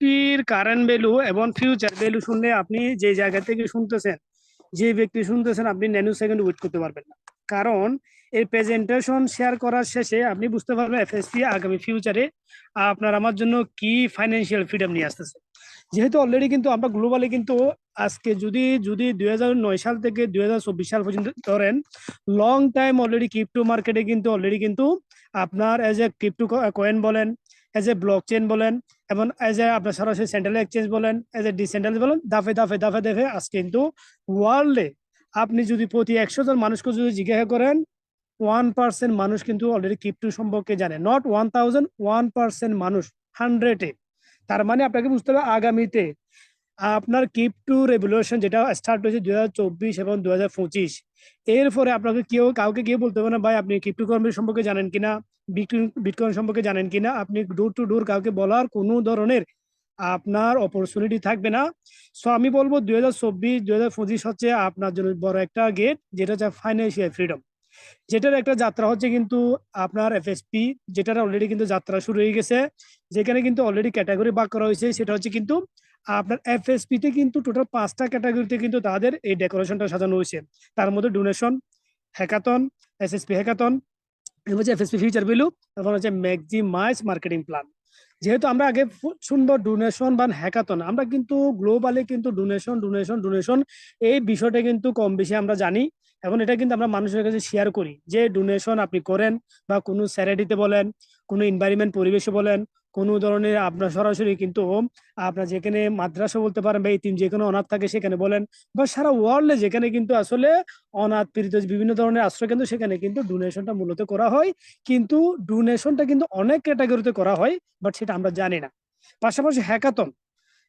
এফএসপির current value এবং future value শুনলে আপনি যে জায়গা থেকে শুনতেছেন, যে ব্যক্তি শুনতেছেন, আপনি ন্যানো সেকেন্ড ওয়েট করতে পারবেন না। কারণ এই প্রেজেন্টেশন শেয়ার করার শেষে আপনি বুঝতে পারবেন এফএসপি আগামী ফিউচারে আপনার আমার জন্য কি ফাইন্যান্সিয়াল ফ্রিডম নিয়ে আসতেছে। যেহেতু অলরেডি কিন্তু আমরা গ্লোবালি কিন্তু আজকে যদি যদি 2009 সাল থেকে 2024 সাল পর্যন্ত ধরেন, লং টাইম অলরেডি ক্রিপ্টো মার্কেটে কিন্তু অলরেডি কিন্তু আপনার এজ এ ক্রিপ্টো কয়েন বলেন, এজ এ ব্লক চেন বলেন, এবং এজ এ আপনার সরাসরি সেন্ট্রাল এক্সচেঞ্জ বলেন, এজ এ ডিসেন্ট্রাল বলেন, দাফে দাফে দাফে দাফে আজকে কিন্তু ওয়ার্ল্ডে আপনি যদি প্রতি 100 জন মানুষকে যদি জিজ্ঞাসা করেন, 1% মানুষ কিন্তু অলরেডি ক্রিপ্টো সম্পর্কে জানে। নট 1000, 1% মানুষ 100-এ। তার মানে আপনাকে বুঝতে হবে আগামীতে আপনার ক্রিপ্টো রেভলিউশন যেটা স্টার্ট হয়েছে 2024 এবং 2025, এরপরে আপনাকে কেউ কাউকে গিয়ে বলতে হবে না ভাই আপনি ক্রিপ্টো কারেন্সি সম্পর্কে জানেন কিনা, বিটকয়েন সম্পর্কে জানেন কিনা। আপনি ডোর টু ডোর কাউকে বলার কোনো ধরনের আপনার অপরচুনিটি থাকবে না। সো আমি বলবো 2024 2025 হচ্ছে আপনার জন্য বড় একটা গেট, যেটা হচ্ছে ফাইন্যান্সিয়াল ফ্রিডম, যেটার একটা যাত্রা হচ্ছে কিন্তু আপনার এফএসপি, যেটার অলরেডি কিন্তু যাত্রা শুরু হয়ে গেছে। যেখানে কিন্তু অলরেডি ক্যাটাগরি ভাগ করা হয়েছে, সেটা হচ্ছে কিন্তু আপনার এফএসপি তে কিন্তু টোটাল 5টা ক্যাটাগরিতে কিন্তু তাদের এই ডেকোরেশনটা সাজানো হয়েছে। তার মধ্যে ডোনেশন, হ্যাকাথন, এসএসপি হ্যাকাথন, এবং হচ্ছে এফএসপি ফিউচার ভ্যালু, এবং হচ্ছে ম্যাক্সিমাইজ মার্কেটিং প্ল্যান। যেহেতু আমরা আগে শুনবো ডোনেশন বা হ্যাকাথন, আমরা কিন্তু গ্লোবালি কিন্তু ডোনেশন ডোনেশন ডোনেশন এই বিষয়টা কিন্তু কম বেশি আমরা জানি, এবং এটা কিন্তু আমরা মানুষের কাছে শেয়ার করি যে ডোনেশন আপনি করেন, বা কোনো চ্যারিটিতে বলেন, কোনো এনভায়রনমেন্ট পরিবেশে বলেন, কোনো ধরনের আপনার সরাসরি কিন্তু আপনার যেখানে মাদ্রাসা বলতে পারেন বা এতিম যেখানে অনাথ থাকে সেখানে বলেন, বা সারা ওয়ার্ল্ডে যেখানে কিন্তু আসলে অনাথ পীড়িত বিভিন্ন ধরনের আশ্রয় কেন্দ্র, সেখানে কিন্তু ডোনেশনটা মূলত করা হয়। কিন্তু ডোনেশনটা কিন্তু অনেক ক্যাটাগরিতে করা হয়, বাট সেটা আমরা জানি না। পাশাপাশি হ্যাকাথন,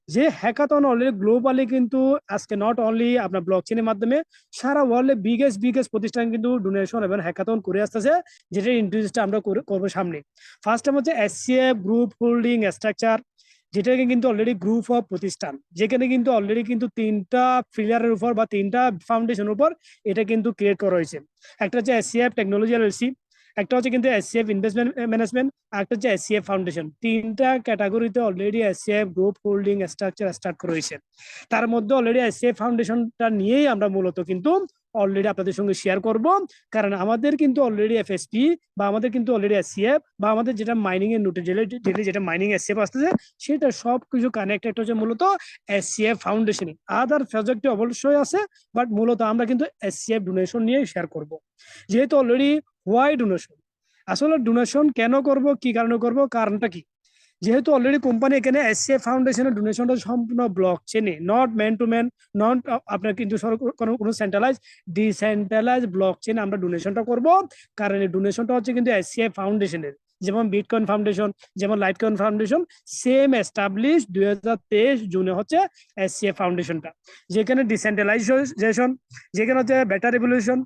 যে হ্যাকাথন অলরেডি গ্লোবালি কিন্তু আজকে নট অনলি আপনার ব্লক চেনের মাধ্যমে সারা ওয়ার্ল্ডে বিগেস্ট বিগেস্ট প্রতিষ্ঠান কিন্তু ডোনেশন এবং হ্যাকাথন করে আসতেছে, যেটা ইন্ট্রোডিউসটা আমরা করবো সামনে। ফার্স্ট টাইম হচ্ছে এসসিএফ গ্রুপ হোল্ডিং স্ট্রাকচার, যেটাকে কিন্তু অলরেডি গ্রুপ অফ প্রতিষ্ঠান, যেখানে কিন্তু অলরেডি কিন্তু 3টা পিলারের উপর বা 3টা ফাউন্ডেশনের উপর এটা কিন্তু ক্রিয়েট করা হয়েছে। একটা হচ্ছে এসসিএফ টেকনোলজি এলএলসি, একটা হচ্ছে কিন্তু এসসিএফ ইনভেস্টমেন্ট ম্যানেজমেন্ট, একটা হচ্ছে এসসিএফ ফাউন্ডেশন। 3টা ক্যাটাগরিতে already SCF group holding structure start করা হয়েছে। তার মধ্যে অলরেডি এসসিএফ ফাউন্ডেশনটা নিয়েই আমরা মূলত কিন্তু অলরেডি আপনাদের সঙ্গে শেয়ার করব। কারণ আমাদের কিন্তু অলরেডি এফএসপি বা আমাদের কিন্তু অলরেডি এসসিএফ বা আমাদের যেটা মাইনিং এর নোটে যেটা মাইনিং এসসিএফ আসতেছে, সেটা সবকিছু কানেক্টেড হচ্ছে মূলত এসসিএফ ফাউন্ডেশনে। আদার প্রজেক্টে অবশ্যই আছে, বাট মূলত আমরা কিন্তু এসসিএফ ডোনেশন নিয়ে শেয়ার করব। যেহেতু অলরেডি হোয়াই ডোনেশন, আসলে ডোনেশন কেন করব, কি কারণে করব, কারণটা কি? যেহেতু অলরেডি কোম্পানি এখানে এসসিএফ ফাউন্ডেশনের ডোনেশনটা সম্পূর্ণ ব্লক চেনে, not man to man, not আপনার কিন্তু কোনো সেন্ট্রালাইজ, ডিসেন্ট্রালাইজ ব্লক চেনে আমরা ডোনেশনটা করব। কারণ এই ডোনেশনটা হচ্ছে কিন্তু এসসিএফ ফাউন্ডেশনের, যেমন বিটকয়েন ফাউন্ডেশন, যেমন লাইটকয়েন ফাউন্ডেশন, সেম এস্টাবলিশ 2023 জুনে হচ্ছে এসসিএফ ফাউন্ডেশনটা। যেখানে ডিসেন্ট্রালাইজেশন, যেখানে হচ্ছে বেটার রিভলিউশন,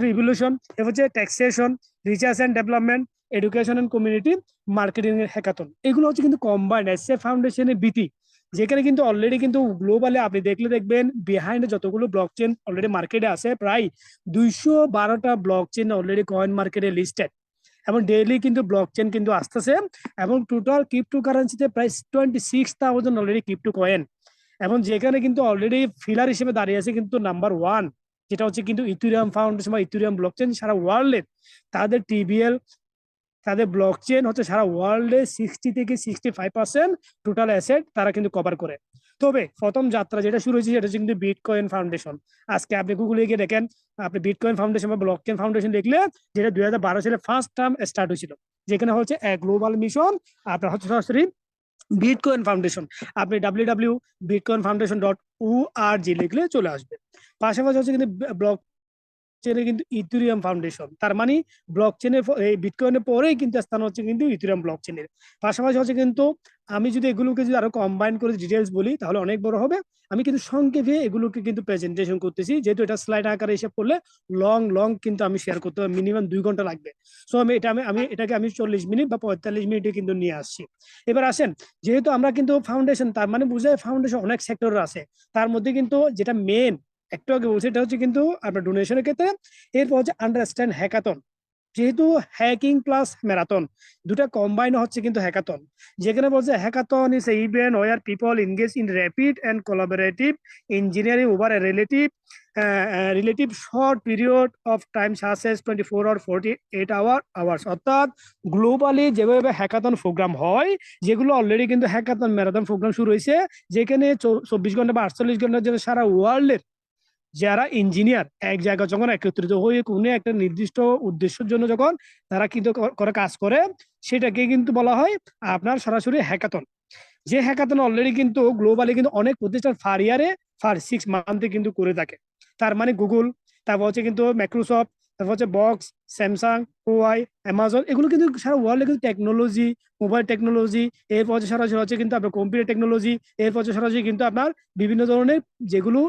রিভলিউশন, হচ্ছে taxation, research and development, education and community, marketing এর হ্যাকাথন, এগুলো হচ্ছে কিন্তু কম্বাইন্ড এসএফ ফাউন্ডেশনের বিটি। যেখানে কিন্তু অলরেডি কিন্তু গ্লোবালি আপনি দেখবেন বিহাইন্ড যতগুলো ব্লক চেন অলরেডি মার্কেটে আছে, প্রায় 212টা ব্লক চেন অলরেডি কয়েন মার্কেটে লিস্টেড, এবং ডেইলি কিন্তু ব্লক চেন কিন্তু আসতেছে। এবং টোটাল ক্রিপ্টো কারেন্সিতে প্রায় 26,000 অলরেডি ক্রিপ্টো কয়েন, এবং যেখানে কিন্তু অলরেডি ফিলার হিসেবে দাঁড়িয়ে আছে কিন্তু নাম্বার 1, যেটা হচ্ছে কিন্তু ইথেরিয়াম ফাউন্ডেশন বা ইথেরিয়াম ব্লক চেন সারা ওয়ার্ল্ডে। তাদের টিবিএল, তাদের ব্লক চেন হচ্ছে সারা ওয়ার্ল্ডে 60 থেকে 65% টোটাল অ্যাসেট তারা কিন্তু কভার করে। তবে প্রথম যাত্রা যেটা শুরু হয়েছে সেটা হচ্ছে কিন্তু বিটকয়েন ফাউন্ডেশন। আজকে আপনি গুগলে গিয়ে দেখেন, আপনি বিটকয়েন ফাউন্ডেশন বা ব্লক চেন ফাউন্ডেশন দেখলে, যেটা 2012 সালে ফার্স্ট টার্ম স্টার্ট হয়েছিল, যেখানে হচ্ছে গ্লোবাল মিশন আপনার হচ্ছে সরাসরি বিটকয়েন ফাউন্ডেশন। আপনি www.bitcoinfoundation.org লিখলে চলে আসবে। পাশাপাশি হচ্ছে কিন্তু ব্লক চেনে কিন্তু ইথেরিয়াম ফাউন্ডেশন, তার মানে ব্লক চেনের এই বিটকয়েনের পরেই কিন্তু স্থান হচ্ছে কিন্তু ইথেরিয়াম ব্লক চেনের। পাশাপাশি হচ্ছে কিন্তু আমি যদি এগুলোকে যদি আরো কম্বাইন করে ডিটেলস বলি তাহলে অনেক বড় হবে। আমি কিন্তু সংক্ষেপে এগুলোকে কিন্তু প্রেজেন্টেশন করতেছি, যেহেতু এটা স্লাইড আকারে হিসাব করলে লং লং কিন্তু আমি শেয়ার করতে হবে, মিনিমাম 2 ঘন্টা লাগবে। সো আমি এটাকে আমি 40 মিনিট বা 45 মিনিটে কিন্তু নিয়ে আসছি। এবার আসেন, যেহেতু আমরা কিন্তু ফাউন্ডেশন, তার মানে বুঝে ফাউন্ডেশন অনেক সেক্টর আছে, তার মধ্যে কিন্তু যেটা মেন একটু আগে বলছি এটা হচ্ছে কিন্তু আপনার ডোনেশনের ক্ষেত্রে। এরপর হচ্ছে আন্ডারস্ট্যান্ড হ্যাকাথন, যেহেতু হ্যাকিং প্লাস ম্যারাথন দুটা কম্বাইন হচ্ছে কিন্তু হ্যাকাথন, যেখানে বলছে hackathon is a event where people engage in rapid and collaborative engineering over a relative short period of time such as 24 or 48 hours. অর্থাৎ গ্লোবালি যেভাবে hackathon program হয়, যেগুলো already কিন্তু হ্যাকাথন ম্যারাথন প্রোগ্রাম শুরু হয়েছে, যেখানে 24 ঘন্টা বা 48 ঘন্টার জন্য সারা ওয়ার্ল্ডের যারা ইঞ্জিনিয়ার এক জায়গায় যখন একত্রিত হয়ে কোনো একটা নির্দিষ্ট উদ্দেশ্যের জন্য যখন তারা কিন্তু করে কাজ করে, সেটাকে কিন্তু বলা হয় আপনার সরাসরি হ্যাকাথন। যে হ্যাকাথন অলরেডি কিন্তু গ্লোবালি কিন্তু অনেক প্রতিষ্ঠান ফার ইয়ারে, ফার 6 মান্থে কিন্তু করে থাকে। তার মানে গুগল, তারপর হচ্ছে কিন্তু মাইক্রোসফট, তারপর হচ্ছে বক্স, স্যামসাং, হুয়াই, অ্যামাজন, এগুলো কিন্তু সারা ওয়ার্ল্ডে কিন্তু টেকনোলজি, মোবাইল টেকনোলজি, এরপর হচ্ছে সরাসরি হচ্ছে কিন্তু আপনার কম্পিউটার টেকনোলজি, এরপর হচ্ছে সরাসরি কিন্তু আপনার বিভিন্ন ধরনের যেগুলো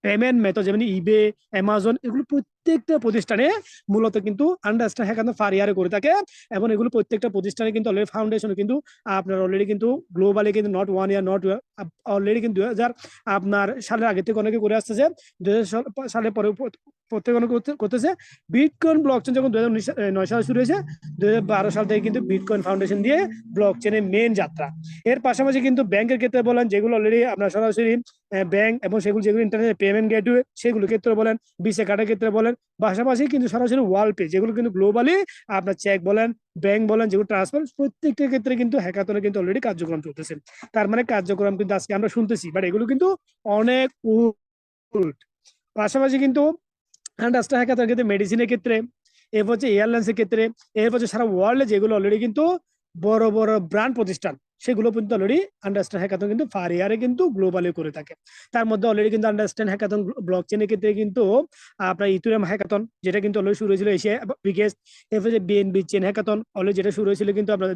পেমেন্ট মেথড যেমন ইবে, অ্যামাজন, এগুলো প্রত্যেকটা প্রতিষ্ঠানে মূলত কিন্তু আন্ডারস্ট্যান্ড হ্যাকাথন ফার ইয়ারে করে থাকে। এবং এগুলো প্রত্যেকটা প্রতিষ্ঠানে কিন্তু অলরেডি ফাউন্ডেশন কিন্তু আপনার অলরেডি কিন্তু গ্লোবালি কিন্তু নট 1 ইয়ার, নট অলরেডি কিন্তু 2000 আপনার সালের আগে থেকে অনেকে করে আসতেছে। 2000 সালে পরে প্রত্যেক অনেক করতেছে। বিটকয়েন ব্লকচেন যখন 2009 সালে শুরু হয়েছে, 2012 সাল থেকে কিন্তু বিটকয়েন ফাউন্ডেশন দিয়ে ব্লকচেনের মেন যাত্রা। এর পাশাপাশি কিন্তু ব্যাংকের ক্ষেত্রে বলেন, যেগুলো অলরেডি আপনার সরাসরি ব্যাংক এবং সেগুলো যেগুলো ইন্টারনেট পেমেন্ট গেটওয়ে, সেগুলোর ক্ষেত্রে বলেন, ভিসা কার্ডের ক্ষেত্রে বলেন, পাশাপাশি কিন্তু সরাসরি ওয়াল পে, যেগুলো কিন্তু গ্লোবালি আপনার চেক বলেন, ব্যাংক বলেন, যেগুলো ট্রান্সফার, প্রত্যেকটা ক্ষেত্রে কিন্তু হ্যাকাথনে কিন্তু অলরেডি কার্যক্রম চলতেছে। তার মানে কার্যক্রম কিন্তু আজকে আমরা শুনতেছি, বাট এগুলো কিন্তু অনেক উল্ট। পাশাপাশি কিন্তু আন্ডারস্ট্যান্ড হ্যাকাথন কিন্তু মেডিসিনের ক্ষেত্রে, এরপর হচ্ছে এয়ারলাইন্সের ক্ষেত্রে, এরপর হচ্ছে সারা ওয়ার্ল্ডে যেগুলো অলরেডি কিন্তু বড় বড় ব্র্যান্ড প্রতিষ্ঠান, সেগুলো কিন্তু অলরেডি আন্ডারস্ট্যান্ড হ্যাকাথন কিন্তু ফার ইয়ারে কিন্তু গ্লোবালি করে থাকে। তার মধ্যে অলরেডি কিন্তু আন্ডারস্ট্যান্ড হ্যাকাথন ব্লক চেনের ক্ষেত্রে কিন্তু আপনার ইথেরিয়াম হ্যাকাথন, যেটা কিন্তু অলরেডি শুরু হয়েছিল এশিয়া বিগেস্ট। এরপর যে বিএনবি চেন হ্যাকাথন অলরেডি যেটা শুরু হয়েছিল কিন্তু আপনার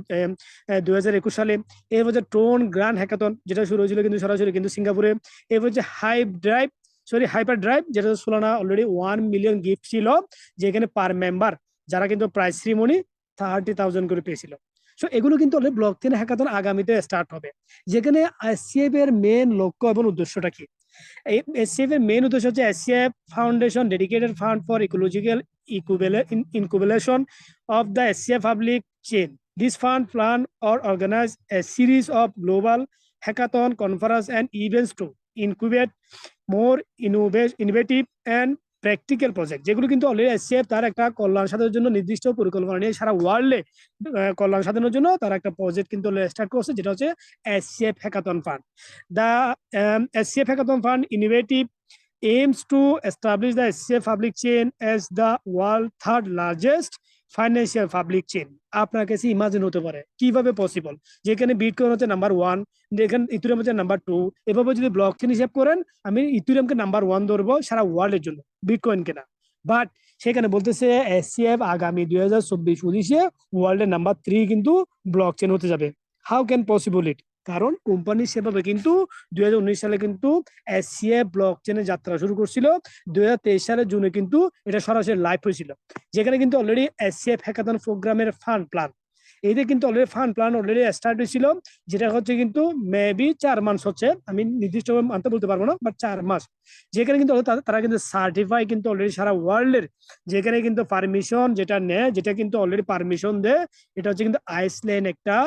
2021 সালে। এরপর যে ট্রোন গ্র্যান্ড হ্যাকাথন, যেটা শুরু হয়েছিল কিন্তু সরাসরি কিন্তু সিঙ্গাপুরে। এরপর হচ্ছে হাইপার ড্রাইভ, যেটা সোলানা অলরেডি 1 মিলিয়ন গিফট ছিল, যেখানে পার মেম্বার যারা কিন্তু প্রাইস শ্রীমণি 30,000 করে পেয়েছিল। সো এগুলো কিন্তু অলরেডি ব্লক চেন হ্যাকাথন আগামীতে স্টার্ট হবে, যেখানে এসসিএফ এর মেন লক্ষ্য এবং উদ্দেশ্যটা কি। এই এসসিএফ এর মেন উদ্দেশ্য হচ্ছে SCF foundation dedicated fund for ecological ইনকুবেশন of the SCF public chain. This fund plan or organize a series of global hackathon conference and events to incubate more innovative and practical project, যেগুলো কিন্তু already SCF তার একটা কল্যাণ সাধনের জন্য নির্দিষ্ট পরিকল্পনা নিয়ে সারা ওয়ার্ল্ডে কল্যাণ সাধনের জন্য তার একটা প্রজেক্ট কিন্তু স্টার্ট করছে, যেটা হচ্ছে SCF hackathon fund. The SCF hackathon fund innovative aims to establish the SCF public chain as the world third largest financial public chain. আপনার কাছে ইমাজিন হতে পারে কিভাবে পসিবল, যেখানে বিটকয়েন হচ্ছে নাম্বার 1, যেখানে ইথেরিয়াম হচ্ছে নাম্বার 2, এভাবে যদি ব্লক চেইন হিসাব করেন, আমি ইথেরিয়ামকে নাম্বার 1 ধরবো সারা ওয়ার্ল্ডের জন্য, বিটকয়েনকে না। বাট সেখানে বলতেছে এসসিএফ আগামী 2024-25 ওয়ার্ল্ডের নাম্বার 3 কিন্তু ব্লক চেইন হতে যাবে। How can possible it? কারণ কোম্পানি সেভাবে কিন্তু 2019 সালে কিন্তু এসসিএফ ব্লক চেনের যাত্রা শুরু করছিল। 2023 সালের জুনে কিন্তু এটা সরাসরি লাইভ হয়েছিল, যেখানে কিন্তু অলরেডি এসসিএফ হ্যাকাথন প্রোগ্রামের ফান্ড প্ল্যান, এইটা কিন্তু already fund plan already start হয়েছিল, যেটা হচ্ছে কিন্তু মেবি 4 মাস হচ্ছে, আমি নির্দিষ্ট মানতে বলতে পারবো না, বাট 4 মাস। যেখানে কিন্তু তারা কিন্তু সার্টিফাই কিন্তু অলরেডি সারা ওয়ার্ল্ডের, যেখানে কিন্তু পারমিশন যেটা নেয়, যেটা কিন্তু অলরেডি পারমিশন দেয়, এটা হচ্ছে কিন্তু আইসল্যান্ড একটা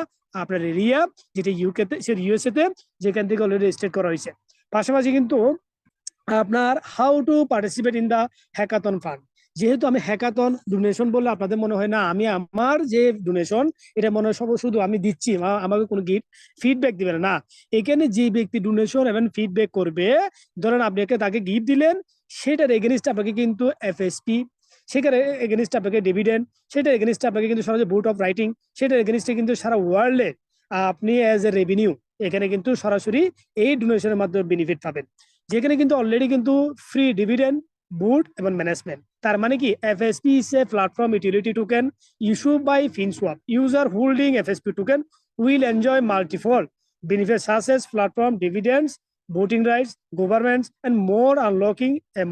আপনার এরিয়া, যেটা ইউএসএ তে, যেখান থেকে অলরেডি রেজিস্টার করা হয়েছে। পাশাপাশি কিন্তু আপনার how to participate in the hackathon fund. যেহেতু আমি হ্যাকাথন ডোনেশন বললে আপনাদের মনে হয় না আমি আমার যে ডোনেশন, এটা মনে হয় শুধু আমি দিচ্ছি, আমাকে কোনো গিফট ফিডব্যাক দিবে না। এখানে যে ব্যক্তি ডোনেশন এবং ফিডব্যাক করবে, ধরেন আপনি তাকে গিফট দিলেন, সেটার এগেনিস্ট আপনাকে কিন্তু এফএসপি, সেখানে এগেনিস্ট আপনাকে ডিভিডেন্ড, সেটার এগেনিস্ট আপনাকে কিন্তু সরাসরি বোর্ড অফ রাইটিং, সেটার এগেনিস্টে কিন্তু সারা ওয়ার্ল্ডে আপনি অ্যাজ এ রেভিনিউ এখানে কিন্তু সরাসরি এই ডোনেশনের মাধ্যমে বেনিফিট পাবেন, যেখানে কিন্তু অলরেডি কিন্তু ফ্রি ডিভিডেন্ড, বোর্ড এবং ম্যানেজমেন্ট। তার মানে কি FSP is a platform utility token issue by Finswap. User holding FSP token will enjoy multiple benefits such as platform dividends, voting rights, governments, and more, unlocking a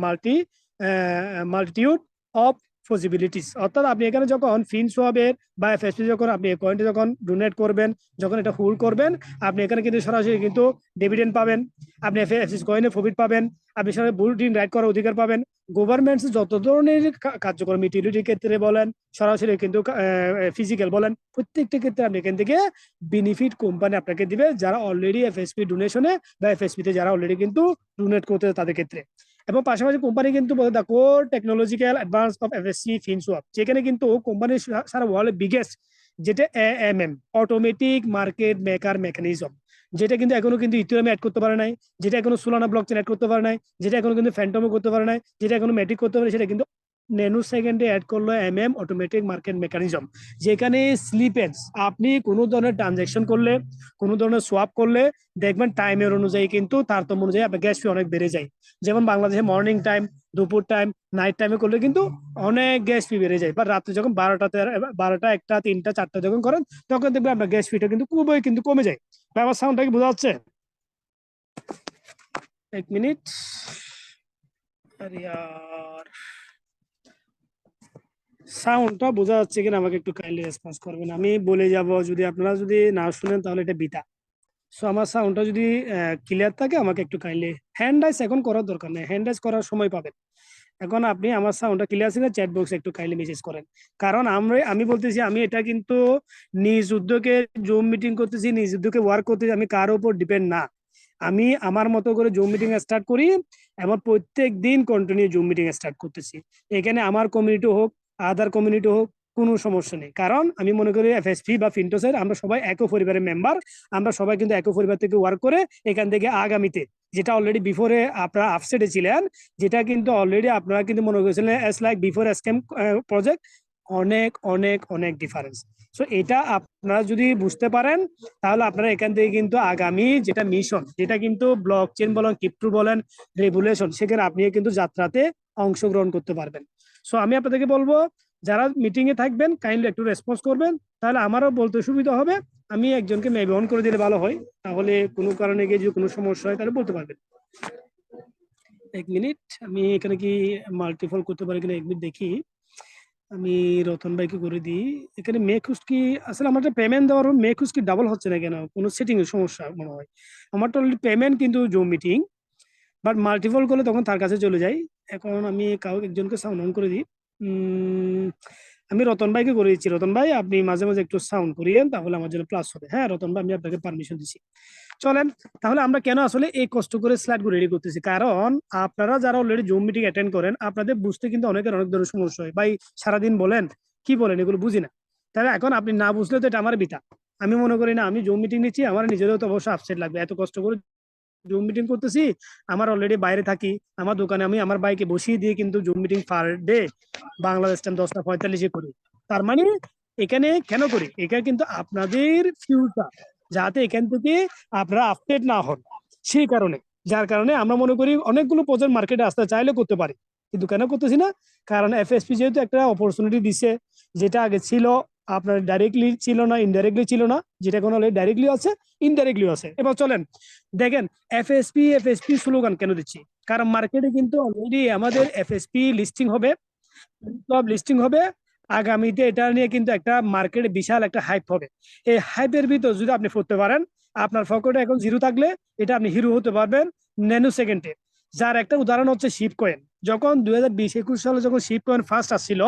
multitude of possibilities, অর্থাৎ আপনি এখানে যখন ফিনসোয়াবের বা এফএসপি যখন আপনি কয়েনটা যখন donate করবেন, যখন এটা হোল্ড করবেন, আপনি এখানে কিন্তু সরাসরি কিন্তু ডিভিডেন্ড পাবেন, আপনি এফএসপি কয়েনের প্রফিট পাবেন, আপনি সরাসরি বুলেটিন রাইট করার অধিকার পাবেন। গভর্নমেন্টস যত ধরনের কার্যক্রম ইউটিলিটির ক্ষেত্রে বলেন, সরাসরি কিন্তু ফিজিক্যাল বলেন, প্রত্যেকটা ক্ষেত্রে আপনি এখান থেকে বেনিফিট কোম্পানি আপনাকে দিবে, যারা অলরেডি এফএসপি ডোনেশনে বা এফএসপি তে যারা অলরেডি কিন্তু ডোনেট করতে তাদের ক্ষেত্রে। এবং পাশাপাশি কোম্পানি কিন্তু বলে the core technological advance of FSC Finswap, যেখানে কিন্তু কোম্পানির সারা ওয়ার্ল্ডের বিগেস্ট যেটা AMM, automatic market maker mechanism, যেটা কিন্তু এখনো কিন্তু ইথিরিয়াম অ্যাড করতে পারে নাই, যেটা এখনো সোলানা ব্লকচেন অ্যাড করতে পারে নাই, যেটা এখনো কিন্তু ফ্যান্টমও করতে পারে নাই, যেটা এখনো ম্যাটিক করতে পারে, সেটা কিন্তু ন্যানো সেকেন্ডে অ্যাড করলো এমএম, অটোমেটিক মার্কেট মেকানিজম, যেখানে স্লিপেজ আপনি কোনো ধরনের ট্রানজাকশন করলে, কোনো ধরনের সোয়াপ করলে দেখবেন টাইমের অনুযায়ী কিন্তু তারতম্য অনুযায়ী আপনার গ্যাস ফি অনেক বেড়ে যায়। যেমন বাংলাদেশে মর্নিং টাইম, দুপুর টাইম, নাইট টাইমে করলে কিন্তু অনেক গ্যাস ফি বেড়ে যায়, বা রাত্রে যখন 12টা 1টা 3টা 4টা যখন করেন, তখন দেখবেন আপনার গ্যাস ফিটা কিন্তু খুবই কিন্তু কমে যায়। ব্যাপার সাউন্ডটা কি বোঝা যাচ্ছে? এক মিনিট, আরে ইয়ার, সাউন্ডটা বোঝা যাচ্ছে কিনা আমাকে একটু কাইন্ডলি রেসপন্স করবেন। আমি বলে যাব, যদি আপনারা যদি না শুনেন তাহলে এটা বিতা। সো আমার সাউন্ডটা যদি ক্লিয়ার থাকে আমাকে একটু কাইন্ডলি হ্যান্ড রাইজ এখন করার দরকার নেই, হ্যান্ড রাইজ করার সময় পাবেন। এখন আপনি আমার সাউন্ডটা ক্লিয়ার আছে না, চ্যাট বক্সে একটু কাইন্ডলি মেসেজ করেন। কারণ আমি বলতেছি, আমি এটা কিন্তু নিজ উদ্যোগে জুম মিটিং করতেছি, নিজ উদ্যোগে ওয়ার্ক করতেছি, আমি কারোর উপর ডিপেন্ড না। আমি আমার মতো করে জুম মিটিং স্টার্ট করি এবং প্রত্যেক দিন কন্টিনিউ জুম মিটিং স্টার্ট করতেছি। এখানে আমার কমিউনিটি হোক, আদার কমিউনিটি হোক, কোনো সমস্যা নেই। কারণ আমি মনে করি এফএসপি বা ফিনটোসের আমরা সবাই একই পরিবারের মেম্বার, আমরা সবাই কিন্তু একই পরিবার থেকে ওয়ার্ক করে এখান থেকে আগামীতে, যেটা অলরেডি বিফোরে আপনারা আপসেটে ছিলেন, যেটা কিন্তু অলরেডি আপনারা কিন্তু মনে করেছিলেন S like before scam project, অনেক অনেক অনেক ডিফারেন্স। সো এটা আপনারা যদি বুঝতে পারেন, তাহলে আপনারা এখান থেকে কিন্তু আগামী যেটা মিশন, যেটা কিন্তু ব্লক চেন বলেন, ক্রিপ্টো বলেন, রেগুলেশন, সেখানে আপনি কিন্তু যাত্রাতে অংশগ্রহণ করতে পারবেন। সো আমি আপনাদেরকে বলবো, যারা মিটিং এ থাকবেন কাইন্ডলি একটু রেসপন্স করবেন, তাহলে আমারও বলতে সুবিধা হবে। আমি একজনকে মেবি অন করে দিলে ভালো হয়, তাহলে কোনো কারণে গিয়ে যদি কোনো সমস্যা হয় তাহলে বলতে পারবেন। এক মিনিট, আমি এখানে কি মাল্টিপল করতে পারি কিনা এক মিনিট দেখি। আমি রতন ভাইকে করে দিই। এখানে মেকুস কি আসলে আমার পেমেন্ট দেওয়ার মেকুস কি ডাবল হচ্ছে না কেন? কোনো সেটিং এর সমস্যা মনে হয়। আমার তো অলরেডি পেমেন্ট কিন্তু জুম মিটিং, বাট মাল্টিপল করলে তখন তার কাছে চলে যাই। এখন আমি একজনকে সাউন্ড অন করে দিই। আমি রতন ভাইকে করে দিচ্ছি। রতন ভাই, আপনি মাঝে মাঝে একটু সাউন্ড করিয়েন, তাহলে আমার জন্য প্লাস হবে। হ্যাঁ রতন ভাই, আমি আপনাকে পারমিশন দিচ্ছি। চলেন, তাহলে আমরা কেন আসলে এই কষ্ট করে স্লাইড রেডি করতেছি, কারণ আপনারা যারা অলরেডি জুম মিটিং অ্যাটেন্ড করেন, আপনাদের বুঝতে কিন্তু অনেকের অনেক ধরনের সমস্যা হয়। ভাই সারাদিন বলেন, কি বলেন, এগুলো বুঝি না। তাহলে এখন আপনি না বুঝলে তো এটা আমার বিটা। আমি মনে করি না, আমি জুম মিটিং নিচ্ছি, আমার নিজেরও তো অবশ্যই আপসেট লাগবে, এত কষ্ট করে জুম মিটিং করতেছি। আমার অলরেডি বাইরে থাকি, আমার দোকানে আমি আমার বাইকে বসিয়ে দিয়ে কিন্তু zoom meeting per day Bangladesh time 10টা 45-এ করি। তার মানে এখানে কেন করি, এখানে কিন্তু আপনাদের ফিউচার যাতে এখান থেকে আপনারা আপডেট না হন, সেই কারণে। যার কারণে আমরা মনে করি অনেকগুলো প্রজেক্ট মার্কেটে আসতে চাইলে করতে পারি, কিন্তু কেন করতেছি না, কারণ এফএসপি যেহেতু একটা অপরচুনিটি দিচ্ছে, যেটা আগে ছিল আপনার ডাইরেক্টলি ছিল না, ইনডাইরেক্টলি ছিল না, যেটা কোনো ডাইরেক্টলি আছে, ইনডাইরেক্টলি আছে। এবার চলেন দেখেন, এফএসপি এফএসপি স্লোগান কেন দিচ্ছি, কারণ মার্কেটে কিন্তু অলরেডি আমাদের এফএসপি লিস্টিং হবে, সব লিস্টিং হবে আগামীতে। এটা নিয়ে কিন্তু একটা মার্কেটে বিশাল একটা হাইপ হবে। এই হাইপের ভিতর যদি আপনি পড়তে পারেন, আপনার পকেটে এখন জিরো থাকলে এটা আপনি হিরো হতে পারবেন ন্যানো সেকেন্ডে। যার একটা উদাহরণ হচ্ছে শিপ কয়েন। যখন 2020-21 সালে যখন শিপ কয়েন ফার্স্ট আসছিল,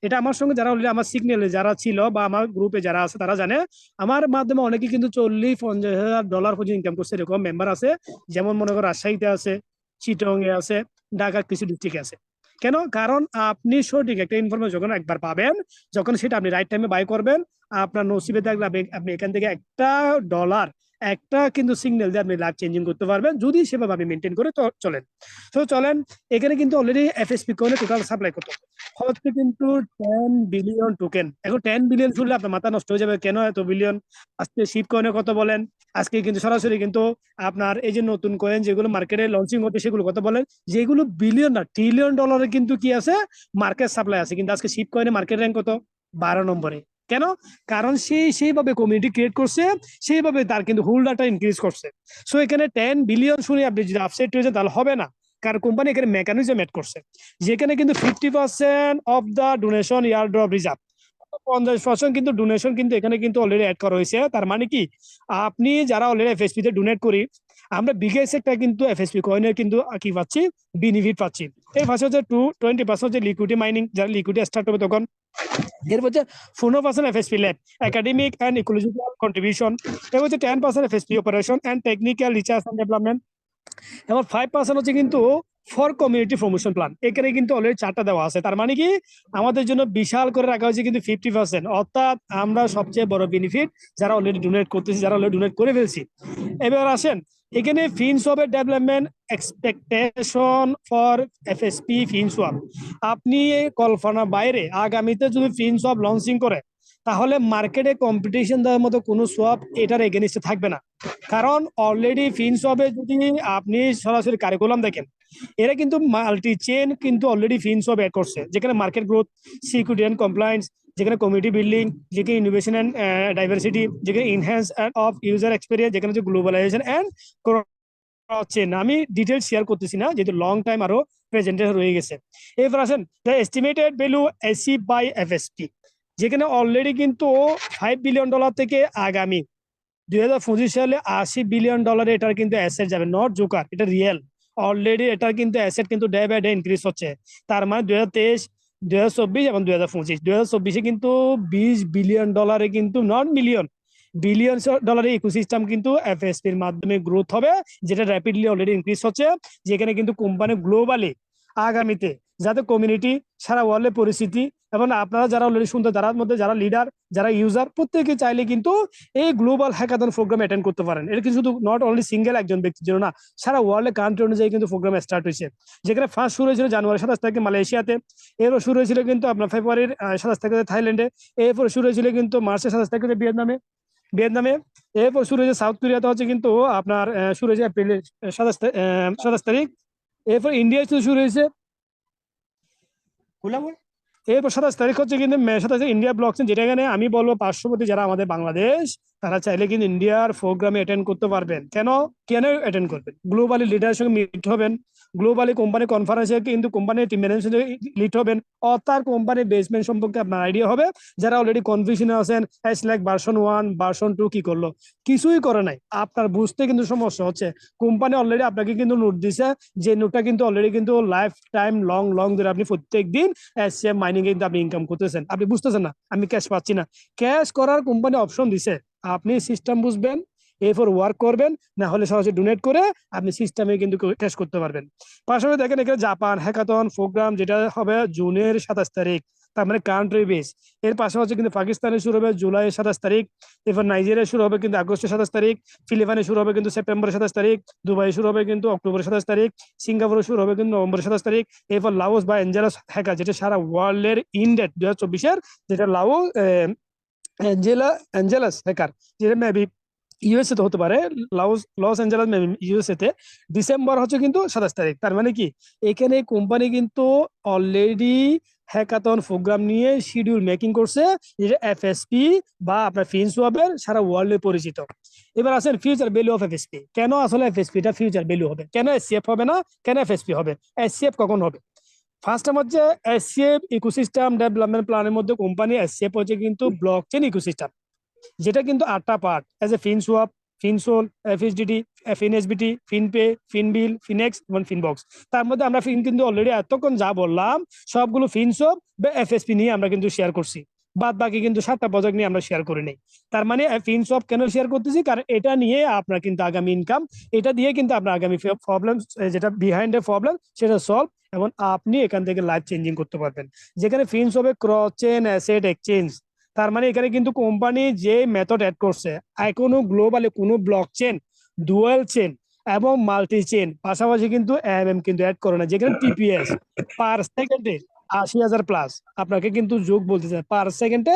এটা আমার সঙ্গে যারা অলরেডি আমার সিগন্যালে যারা ছিল বা আমার গ্রুপে যারা আছে তারা জানে, আমার মাধ্যমে অনেকে কিন্তু $40-50,000 পর্যন্ত ইনকাম করছে, এরকম মেম্বার আছে। যেমন মনে করো রাজশাহীতে আছে, চিটং এ আছে, ঢাকা কিছু ডিস্ট্রিক্টে আছে। কেন? কারণ আপনি সঠিক একটা ইনফরমেশন যখন একবার পাবেন, যখন সেটা আপনি রাইট টাইমে বাই করবেন, আপনার নসিবে থাকলে আপনি এখান থেকে $1 একটা কিন্তু সিগন্যাল দিয়ে আপনি লাইফ চেঞ্জিং করতে পারবেন, যদি সেভাবে আপনি মেনটেন করে চলেন। তো চলেন, এখানে কিন্তু অলরেডি এফএসপি কয়েনে টোটাল সাপ্লাই কত হচ্ছে কিন্তু 10 বিলিয়ন টোকেন। এখন 10 বিলিয়ন শুনলে আপনার মাথা নষ্ট হয়ে যাবে, কেন এত বিলিয়ন। আজকে শিপ কয়েনে কত বলেন, আজকে কিন্তু সরাসরি কিন্তু আপনার এই যে নতুন কয়েন যেগুলো মার্কেটে লঞ্চিং হচ্ছে সেগুলো কত বলেন, যেগুলো বিলিয়ন না ট্রিলিয়ন ডলারে কিন্তু কি আছে, মার্কেট সাপ্লাই আছে। কিন্তু আজকে শিপ কয়েনে মার্কেট র্যাঙ্ক কত, 12 নম্বরে। কেন? কারণ সেইভাবে কমিউনিটি ক্রিয়েট করছে, সেইভাবে তার কিন্তু হোল্ডারটা ইনক্রিজ করছে। সো এখানে 10 বিলিয়ন শুনে আপনি যদি আপসেট হয়ে যান তাহলে হবে না। কারণ কোম্পানি এখানে মেকানিজম এড করছে, যেখানে কিন্তু 50% of the donation year drop reserve, 50% কিন্তু ডোনেশন কিন্তু এখানে কিন্তু অলরেডি অ্যাড করা হয়েছে। তার মানে কি, আপনি যারা অলরেডি এফএসপি তে ডোনেট করি, আমরা বিগেস্ট একটা কিন্তু এফএসপি কয়েনের কিন্তু কি পাচ্ছি, বেনিফিট পাচ্ছি। এর পাশে হচ্ছে 20% হচ্ছে লিকুইডিটি মাইনিং, যারা লিকুইডিটি স্টার্ট হবে তখন। এর হচ্ছে 15% FSP lab academic and ecological contribution. এর হচ্ছে 10% FSP operation and technical research and development. এবং 5% হচ্ছে কিন্তু ফর কমিউনিটি প্রমোশন প্ল্যান। এখানে কিন্তু অলরেডি 4টা দেওয়া আছে। তার মানে কি, আমাদের জন্য বিশাল করে রাখা হয়েছে কিন্তু 50%, অর্থাৎ আমরা সবচেয়ে বড় বেনিফিট যারা অলরেডি ডোনেট করতেছি, যারা অলরেডি ডোনেট করে ফেলছি। এবার আসেন এখানে ফিনসওয়াপের ডেভেলপমেন্ট এক্সপেকটেশন ফর এফএসপি ফিনসওয়াপ। আপনি কল্পনা বাইরে আগামীতে যদি ফিনসওয়াপ লঞ্চিং করে, তাহলে মার্কেটে কম্পিটিশন দেওয়ার মতো কোনো সোয়াপ এটার এগেনিস্টে থাকবে না। কারণ অলরেডি ফিনসওয়াপে যদি আপনি সরাসরি কারিকুলাম দেখেন, এরা কিন্তু মাল্টি চেন কিন্তু অলরেডি ফিনসওয়াপ অ্যাড করছে, যেখানে market growth, security and compliance, যেখানে কমিউনিটি বিল্ডিং, যেখানে ইনোভেশন অ্যান্ড ডাইভার্সিটি, যেখানে ইনহ্যান্স অফ ইউজার এক্সপিরিয়েন্স, যেখানে হচ্ছে গ্লোবালাইজেশন অ্যান্ড চেন। আমি ডিটেলস শেয়ার করতেছি না, যেহেতু লং টাইম আরো প্রেজেন্টেশন রয়ে গেছে। এরপর আসেন the estimated value achieve by FSP, যেখানে অলরেডি কিন্তু $5 বিলিয়ন থেকে আগামী 2025 সালে $80 বিলিয়ন এটার কিন্তু অ্যাসেট যাবে, নট জোকার, এটা রিয়েল। অলরেডি এটার কিন্তু অ্যাসেট কিন্তু ডে বাই ডে ইনক্রিজ হচ্ছে। তার মানে 2023, 2024 এবং 2025 কিন্তু $20 বিলিয়ন কিন্তু নট মিলিয়ন, বিলিয়ন ডলারের ইকোসিস্টেম কিন্তু এফএসপির মাধ্যমে গ্রোথ হবে, যেটা র্যাপিডলি অলরেডি ইনক্রিজ হচ্ছে। যেখানে কিন্তু কোম্পানি গ্লোবালি আগামীতে যাতে কমিউনিটি, সারা ওয়ার্ল্ডের পরিস্থিতি, এবং আপনারা যারা অলরেডি শুনতে, তার মধ্যে যারা লিডার, যারা ইউজার, প্রত্যেকে চাইলে কিন্তু এই গ্লোবাল হ্যাকাথন প্রোগ্রাম অ্যাটেন্ড করতে পারেন। এটা কিন্তু শুধু নট অনলি সিঙ্গেল একজন ব্যক্তির জন্য না, সারা ওয়ার্ল্ডের কান্ট্রি অনুযায়ী কিন্তু প্রোগ্রাম স্টার্ট হয়েছে। যেখানে ফার্স্ট শুরু হয়েছিল জানুয়ারি 27 তারিখে মালয়েশিয়াতে, এরপর শুরু হয়েছিল কিন্তু আপনার ফেব্রুয়ারির 27 তারিখে থাইল্যান্ডে, এরপর শুরু হয়েছিল কিন্তু মার্চের 27 তারিখে ভিয়েতনামে, এরপর শুরু হয়েছে সাউথ কোরিয়াতে হচ্ছে কিন্তু আপনার শুরু হয়েছে এপ্রিলের 27 তারিখ, এরপর ইন্ডিয়ায় শুরু হয়েছে, এরপর 27 তারিখ হচ্ছে কিন্তু মে 27 ইন্ডিয়া ব্লকচেন, যেটা এখানে আমি বলবো পার্শ্ববর্তী যারা আমাদের বাংলাদেশ, তারা চাইলে কিন্তু ইন্ডিয়ার প্রোগ্রামে অ্যাটেন্ড করতে পারবেন। কেন অ্যাটেন্ড করবেন? গ্লোবালি লিডারের সঙ্গে মিট হবেন, গ্লোবালি কোম্পানি কনফারেন্সে কিন্তু কোম্পানির টিম ম্যানেজমেন্ট লিড হবেন, অর্থাৎ কোম্পানির বেসমেন্ট সম্পর্কে আপনার আইডিয়া হবে। যারা অলরেডি কনফিউশনে আছেন, লাইক ভার্সন 1 ভার্সন 2 কি করলো, কিছুই করে নাই, আপনার বুঝতে কিন্তু সমস্যা হচ্ছে। কোম্পানি অলরেডি আপনাকে কিন্তু নোট দিছে, যে নোটটা কিন্তু অলরেডি কিন্তু লাইফ টাইম লং ধরে আপনি প্রত্যেক দিন এসএম মাইনিং কিন্তু আপনি ইনকাম করতেছেন, আপনি বুঝতেছেন না আমি ক্যাশ পাচ্ছি না। ক্যাশ করার কোম্পানি অপশন দিছে, আপনি সিস্টেম বুঝবেন, এরপর ওয়ার্ক করবেন, না হলে সরাসরি ডোনেট করে আপনি সিস্টেমে কিন্তু ক্যাশ করতে পারবেন। পাশাপাশি দেখেন এখানে জাপান হ্যাকাথন প্রোগ্রাম, যেটা হবে জুনের 27 তারিখ, তার মানে কান্ট্রি বেস। এর পাশাপাশি কিন্তু পাকিস্তানে শুরু হবে জুলাই 27 তারিখ, এরপর নাইজেরিয়া শুরু হবে কিন্তু আগস্টের 27 তারিখ, ফিলিপাইনে শুরু হবে কিন্তু সেপ্টেম্বরের 27 তারিখ, দুবাই শুরু হবে কিন্তু অক্টোবরের 27 তারিখ, সিঙ্গাপুরে শুরু হবে কিন্তু নভেম্বরের 27 তারিখ, এরপর লাওস বা অ্যাঞ্জেলাস হ্যাকার, যেটা সারা ওয়ার্ল্ডের ইনডেট 2024-এর, যেটা অ্যাঞ্জেলাস হ্যাকার, যেটা মেবি ইউএসএ তে হতে পারে, লস অ্যাঞ্জেলাস ইউএসএ তে, ডিসেম্বর হচ্ছে কিন্তু 27 তারিখ। তার মানে কি, এখানে কোম্পানি কিন্তু অলরেডি হ্যাকাথন প্রোগ্রাম নিয়ে শিডিউল মেকিং করছে, যেটা এফএসপি বা আপনার ফিনসওয়াপের সারা ওয়ার্ল্ডে পরিচিত। এবার আসেন ফিউচার ভ্যালু অফ এফএসপি। কেন আসলে এফএসপিটা ফিউচার ভ্যালু হবে, কেন এসসিএফ হবে না, কেন এফএসপি হবে? এসসিএফ কখন হবে? ফার্স্ট টাইম হচ্ছে এসসিএফ ইকোসিস্টেম ডেভেলপমেন্ট প্ল্যানের মধ্যে কোম্পানি এসসিএফ হচ্ছে কিন্তু ব্লকচেন ইকোসিস্টেম, যেটা কিন্তু 8টা পার্ট, এজ এ ফিনসওয়াপ, ফিনসোল, এফএসডিটি, ফিনএসবিটি, ফিনপে, ফিনবিল, ফিনেক্স এবং ফিনবক্স। তার মধ্যে আমরা কিন্তু অলরেডি এতক্ষণ যা বললাম সবগুলো ফিনসওয়াপ বা এফএসপি নিয়ে আমরা কিন্তু শেয়ার করছি, বাদ বাকি কিন্তু 7টা প্রজেক্ট নিয়ে আমরা শেয়ার করি নাই। তার মানে ফিনসওয়াপ কেন শেয়ার করতেছি, কারণ এটা নিয়ে আপনার কিন্তু আগামী ইনকাম, এটা দিয়ে কিন্তু আপনার আগামী প্রবলেম, যেটা বিহাইন্ড এ প্রবলেম, সেটা সলভ, এবং আপনি এখান থেকে লাইফ চেঞ্জিং করতে পারবেন। যেখানে ফিনসওয়াপে ক্রস চেইন অ্যাসেট এক্সচেঞ্জ, তার মানে এখানে কিন্তু কোম্পানি যে মেথড অ্যাড করছে, এখনো গ্লোবালি কোনো ব্লক চেন, ডুয়াল চেন এবং মাল্টি চেন পাশাপাশি কিন্তু এমএম কিন্তু অ্যাড করে না। যেখানে টিপিএস পার সেকেন্ডে 80,000 প্লাস, আপনাকে কিন্তু যোগ বলতেছে পার সেকেন্ডে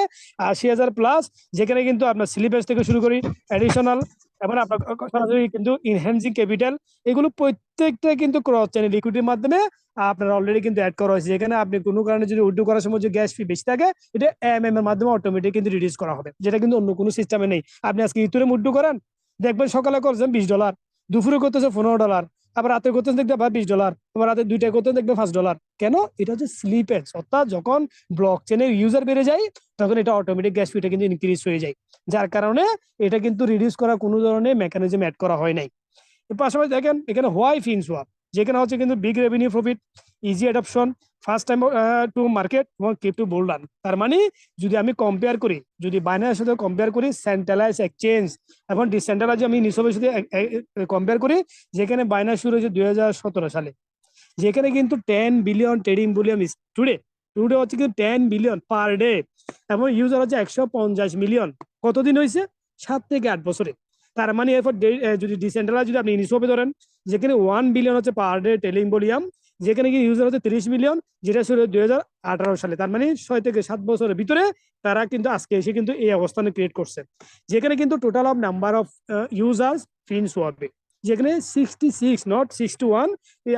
80,000 প্লাস, যেখানে কিন্তু আপনার সিলিবাস থেকে শুরু করি এডিশনাল, এবং আপনার সরাসরি কিন্তু ইনহ্যান্সিং ক্যাপিটাল, এগুলো প্রত্যেকটা কিন্তু ক্রস চেন লিকুইডিটির মাধ্যমে আপনার অলরেডি কিন্তু অ্যাড করা হয়েছে। যেখানে আপনি কোনো কারণে যদি উইথড্র করার সময় যে গ্যাস ফি বেশি থাকে, এটা এমএম এর মাধ্যমে অটোমেটিক কিন্তু রিডিউস করা হবে, যেটা কিন্তু অন্য কোনো সিস্টেমে নেই। আপনি আজকে ইথুরে উইথড্র করেন, দেখবেন সকালে করছেন $20, দুপুরে করতেছে $15, আবার রাতে করতে দেখবে আবার $20, আবার রাতে 2টায় করতে দেখবে $5। কেন? এটা হচ্ছে স্লিপেজ, অর্থাৎ যখন ব্লক চেনের ইউজার বেড়ে যায় তখন এটা অটোমেটিক গ্যাস ফিটা কিন্তু ইনক্রিজ হয়ে যায়, যার কারণে এটা কিন্তু রিডিউস করা কোনো ধরনের মেকানিজম অ্যাড করা হয় নাই। এর পাশাপাশি দেখেন এখানে হোয়াই ফিন সোয়াপ, যেখানে হচ্ছে কিন্তু big revenue profit, easy adoption, first time to market এবং ক্রিপ্টো বুল রান। তার মানে যদি আমি কম্পেয়ার করি, যদি বাইনান্সের সাথে কম্পেয়ার করি, সেন্ট্রালাইজ এক্সচেঞ্জ এবং ডিসেন্ট্রালাইজ আমি নিসবের সাথে কম্পেয়ার করি, যেখানে বাইনান্স শুরু হয়েছে 2017 সালে, যেখানে কিন্তু 10 billion trading volume today, today হচ্ছে কিন্তু 10 বিলিয়ন পার ডে, এবং ইউজার হচ্ছে 150 মিলিয়ন। কতদিন হয়েছে? 7 থেকে 8 বছরে। তার মানে এরপর যদি ডিসেন্ট্রালাইজ যদি আপনি ইনিশপে ধরেন, যেখানে 1 বিলিয়ন হচ্ছে পার ডে ট্রেডিং ভলিউম, যেখানে কি ইউজার হচ্ছে 30 মিলিয়ন, যেটা শুরু 2018 সালে। তার মানে 6 থেকে 7 বছরের ভিতরে তারা কিন্তু আজকে এসে কিন্তু এই অবস্থানে ক্রিয়েট করছে, যেখানে কিন্তু total of number of users ফিনসোয়াপে, যেখানে 66 নট 61,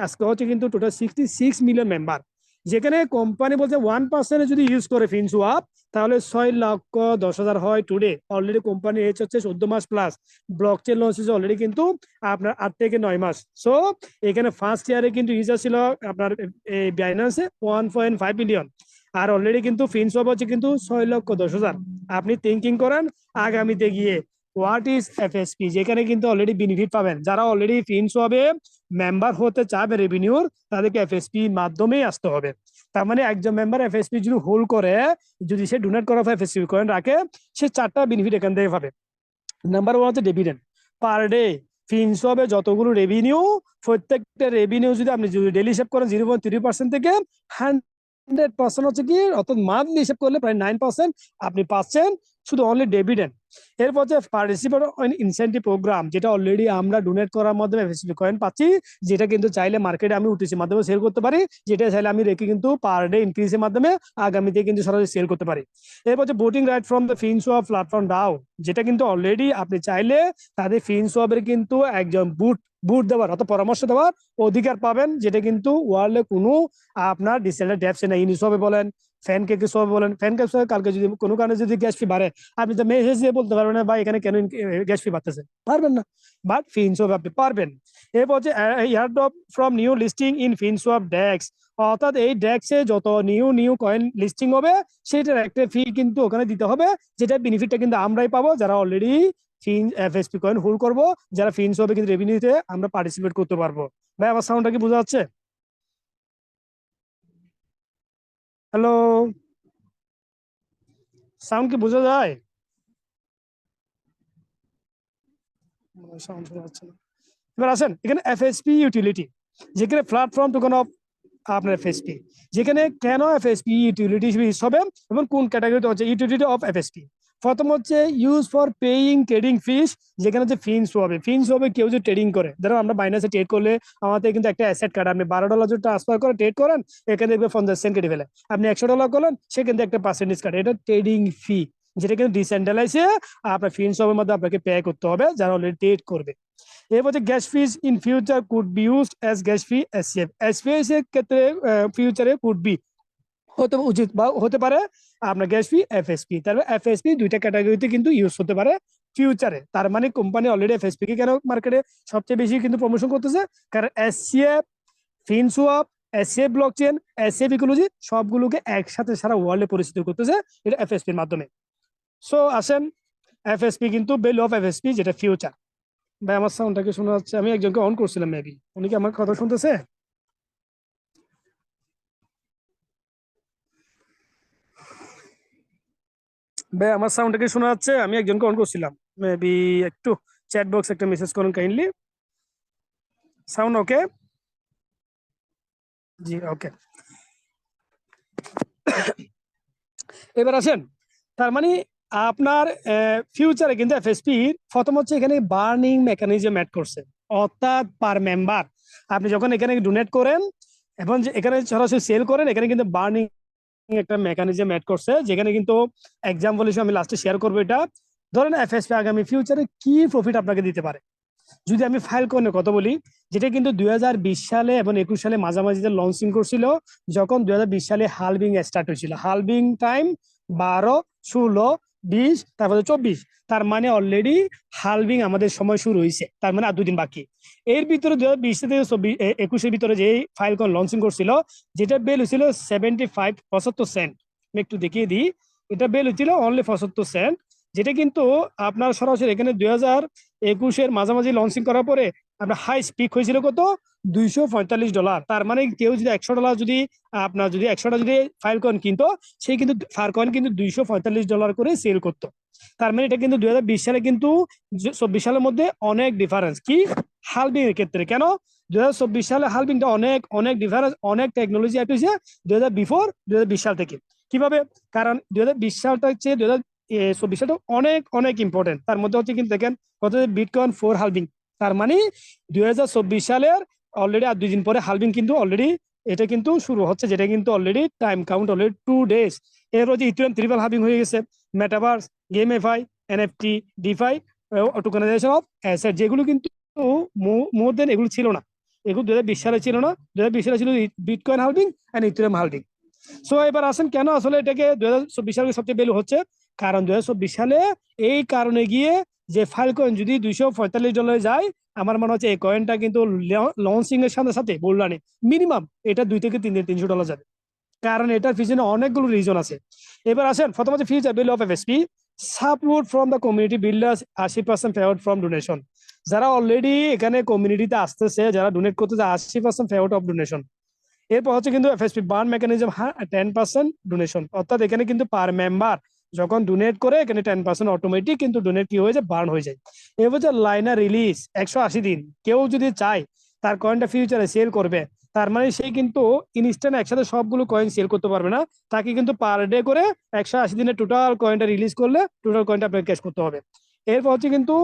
আজকে হচ্ছে কিন্তু টোটাল 66 মিলিয়ন মেম্বার। যেখানে কোম্পানি বলছে 1% যদি ইউজ করে ফিনসোয়াপ তাহলে 6,10,000 হয় টুডে। অলরেডি কোম্পানি এজ হচ্ছে 14 মাস প্লাস, ব্লক চেন লঞ্চ হচ্ছে অলরেডি কিন্তু আপনার 8 থেকে 9 মাস। সো এখানে ফার্স্ট ইয়ারে কিন্তু ইউজার ছিল আপনার বাইন্যান্সে 1.5 মিলিয়ন, আর অলরেডি কিন্তু ফিনসোয়াপ হচ্ছে কিন্তু 6,10,000। আপনি থিঙ্কিং করেন আগামীতে গিয়ে হোয়াট ইজ এফএসপি, যেখানে কিন্তু অলরেডি বেনিফিট পাবেন। যারা অলরেডি ফিনসোয়াপে মেম্বার হতে চাবে রেভিনিউর, তাদেরকে এফএসপি মাধ্যমেই আসতে হবে। তার মানে একজন মেম্বার এফএসপি যদি হোল্ড করে, যদি সে ডোনেট করা এফএসপি কয়েন রাখে, সে 4টা বেনিফিট এখান থেকে পাবে। নাম্বার 1 হচ্ছে ডিভিডেন্ড পার ডে। ফিনসোয়াপে যতগুলো রেভিনিউ, প্রত্যেকটা রেভিনিউ যদি আপনি যদি ডেলি হিসাব করেন 0.3% থেকে 100% হচ্ছে কি, অর্থাৎ মান্থলি হিসাব করলে প্রায় 9% আপনি পাচ্ছেন শুধু অনলি ডিভিডেন্ড। এরপর হচ্ছে পার্টিসিপেট ইনসেন্টিভ প্রোগ্রাম, যেটা অলরেডি আমরা ডোনেট করার মাধ্যমে এফএসপি কয়েন পাচ্ছি, যেটা কিন্তু চাইলে মার্কেটে আমি ওটিসির মাধ্যমে সেল করতে পারি, যেটা চাইলে আমি রেখে কিন্তু পার ডে ইনক্রিজের মাধ্যমে আগামীতে কিন্তু সরাসরি সেল করতে পারি। এরপর হচ্ছে voting right from the Finswap platform DAO, যেটা কিন্তু অলরেডি আপনি চাইলে তাদের ফিনসোয়াপের কিন্তু একজন বুট বুট দেওয়ার অর্থাৎ পরামর্শ দেওয়ার অধিকার পাবেন, যেটা কিন্তু ওয়ার্ল্ডে কোনো আপনার ডিসেন্টার ডেপসে নেই। ইউনিসোয়াপে বলেন, ফ্যানকেক সোয়াপ বলেন, ফ্যানকেক সোয়াপ কালকে যদি কোনো কারণে যদি গ্যাস ফি বাড়ে, আপনি তো মেসেজ দিয়ে বলতে পারবেন না ভাই এখানে কেন গ্যাস ফি বাড়তেছে, পারবেন না, বাট ফিনসোয়াপ আপনি পারবেন। এরপর হচ্ছে airdrop from new listing in Finswap DEX, অর্থাৎ এই ডেক্সে যত নিউ কয়েন লিস্টিং হবে সেটার একটা ফি কিন্তু ওখানে দিতে হবে, যেটা বেনিফিটটা কিন্তু আমরাই পাবো যারা অলরেডি ফিন এফএসপি কয়েন হোল্ড করবো, যারা ফিনসোয়াপে কিন্তু রেভিনিউতে আমরা পার্টিসিপেট করতে পারবো। ভাই আমার সাউন্ডটা কি বোঝা যাচ্ছে? হ্যালো, সাউন্ড কি বোঝা যায়? সাউন্ড শোনা যাচ্ছে না। এবার আসেন এখানে এফএসপি ইউটিলিটি, যেখানে প্ল্যাটফর্ম টোকেন অফ আপনার এফএসপি, যেখানে কেন এফএসপি ইউটিলিটি ইউজ হবে এবং কোন ক্যাটাগরিতে হচ্ছে ইউটিলিটি অফ এফএসপি। প্রথম হচ্ছে ইউজ ফর পেইং ট্রেডিং ফিস, যেখানে হচ্ছে ফিনস হবে কেউ যে ট্রেডিং করে, ধরো আমরা বাইনান্সে ট্রেড করলে আমাদের কিন্তু একটা অ্যাসেট কার্ড, আপনি $12 যদি ট্রান্সফার করে ট্রেড করেন, এখানে দেখবে 50 সেন্ট কেটে ফেলে। আপনি $100 করলেন, সেখান থেকে একটা পার্সেন্টেজ কাটে, এটা ট্রেডিং ফি, যেটা কিন্তু ডিসেন্ট্রালাইজে আপনার ফিনসবের মধ্যে আপনাকে পে করতে হবে যারা অলরেডি ট্রেড করবে। এরপর হচ্ছে gas fees in future could be used as gas fee SF, SPS এর ক্ষেত্রে ফিউচারে কুড বি হতে উচিত বা হতে পারে আপনার গ্যাস ফি এফএসপি। তারপরে এফএসপি 2টা ক্যাটাগরিতে কিন্তু ইউজ হতে পারে ফিউচারে। তার মানে কোম্পানি অলরেডি এফএসপি কে কেন মার্কেটে সবচেয়ে বেশি কিন্তু প্রমোশন করতেছে, কারণ SCF, Finswap, SF blockchain, SF ecology সবগুলোকে একসাথে সারা ওয়ার্ল্ডে পরিচিত করতেছে এটা এফএসপির মাধ্যমে। সো আসেন এফএসপি কিন্তু ভ্যালু অফ এফএসপি যেটা ফিউচার। ভাই আমার সাউন্ডটাকে শোনা যাচ্ছে? আমি একজনকে অন করছিলাম, মেবি উনি কি আমার কথা শুনতেছে? ভাই আমার সাউন্ডটাকে শোনা যাচ্ছে? আমি একজনকে অন করছিলাম, মেবি একটু চ্যাট বক্স একটা মেসেজ করুন কাইন্ডলি। Sound okay? জি ওকে। এবার আসেন, তার মানে আপনার ফিউচারে কিন্তু এফএসপি প্রথম হচ্ছে এখানে বার্নিং মেকানিজম অ্যাড করছে, অর্থাৎ পার মেম্বার আপনি যখন এখানে ডোনেট করেন এবং এখানে সরাসরি সেল করেন, এখানে কিন্তু বার্নিং একটা মেকানিজম অ্যাড করছে, যেখানে কিন্তু এক্সাম্পল হিসেবে আমি লাস্টে শেয়ার করবো এটা। ধরেন এফএসপি আগামী ফিউচারে কি প্রফিট আপনাকে দিতে পারে। যদি আমি ফাইল কয়েনের কথা বলি, যেটা কিন্তু 2020 সালে এবং 21 সালে মাঝামাঝি লঞ্চিং করছিল, যখন 2020 সালে হালভিং স্টার্ট হয়েছিল, হালভিং টাইম 12, 16, 20, তারপরে 24, তার মানে অলরেডি হালভিং আমাদের সময় শুরু হয়েছে, তার মানে আর 2 দিন বাকি। এর ভিতরে 2020 থেকে 21-এর ভিতরে যে ফাইলকন লঞ্চিং করছিল, যেটা বেল ছিল 75 আমি একটু দেখিয়ে দিই। এটা বেল ছিল অনলি 75 সেন্ট, যেটা কিন্তু আপনার সরাসরি এখানে 2021-এর মাঝামাঝি লঞ্চিং করার পরে আপনার হাই স্পিক হয়েছিল কত, $245। তার মানে কেউ যদি $100 যদি আপনার যদি 100টা যদি ফাইল কয়েন কিনতো, সে কিন্তু ফার কয়েন কিন্তু $245 করে সেল করতো। তার মানে এটা কিন্তু 2020 সালে কিন্তু 24 সালের মধ্যে অনেক ডিফারেন্স কি হালভিং এর ক্ষেত্রে। কেন 2024 সালে হালভিংটা অনেক অনেক ডিফারেন্স, অনেক টেকনোলজি অ্যাড হয়েছে 2020 সাল থেকে। কিভাবে? কারণ 2020 সালটা হচ্ছে 2024 সালটা অনেক অনেক ইম্পর্টেন্ট। তার মধ্যে হচ্ছে কিন্তু দেখেন কত, বিটকয়েন 4 হালভিং। তার মানে 2024 সালের অলরেডি আর 2 দিন পরে হালভিং কিন্তু অলরেডি এটা কিন্তু শুরু হচ্ছে, যেটা কিন্তু already time count already 2 days. এর হচ্ছে ইথিরিয়াম ট্রিপল হালভিং হয়ে গেছে, metaverse, gamify, NFT, DeFi, tokenization of asset, যেগুলো কিন্তু মোর দেন এগুলো ছিল না। এগুলো 2020 সালে ছিল না। 2020 সালে ছিল bitcoin halving and ethereum halving. So এবার আসেন কেন আসলে এটাকে 2024 সালে সবচেয়ে ভ্যালু হচ্ছে, কারণ 2024 সালে এই কারণে গিয়ে যে ফাইল কয়েন যদি $245 যায়, আমার মনে হচ্ছে এই কয়েনটা কিন্তু লঞ্চিং এর সাথে সাথে বললাম মিনিমাম এটা 2 থেকে 300 $300 যাবে। কারণ এটার পিছনে অনেকগুলো রিজন আছে। এবার আসেন প্রথম হচ্ছে future value of FSP, support from the community builders, 80% favour from donation. যারা অলরেডি এখানে কমিউনিটিতে আসতেছে, যারা ডোনেট করতেছে, 80% ফেভার অফ ডোনেশন। এরপর হচ্ছে কিন্তু এফএসপি বার্ন মেকানিজম, 10% ডোনেশন, অর্থাৎ এখানে কিন্তু পার মেম্বার যখন ডোনেট করে এখানে 10% অটোমেটিক কিন্তু ডোনেট কি হয়ে যায়, বার্ন হয়ে যায়। এর হচ্ছে লাইনার রিলিজ 180 দিন, কেউ যদি চায় তার কয়েনটা ফিউচারে সেল করবে, তার মানে সে কিন্তু ইনস্ট্যান্ট একসাথে সবগুলো কয়েন সেল করতে পারবে না, তাকে কিন্তু পার ডে করে 180 দিনে টোটাল কয়েনটা রিলিজ করলে টোটাল কয়েনটা আপনাকে ক্যাশ করতে হবে। এরপর হচ্ছে কিন্তু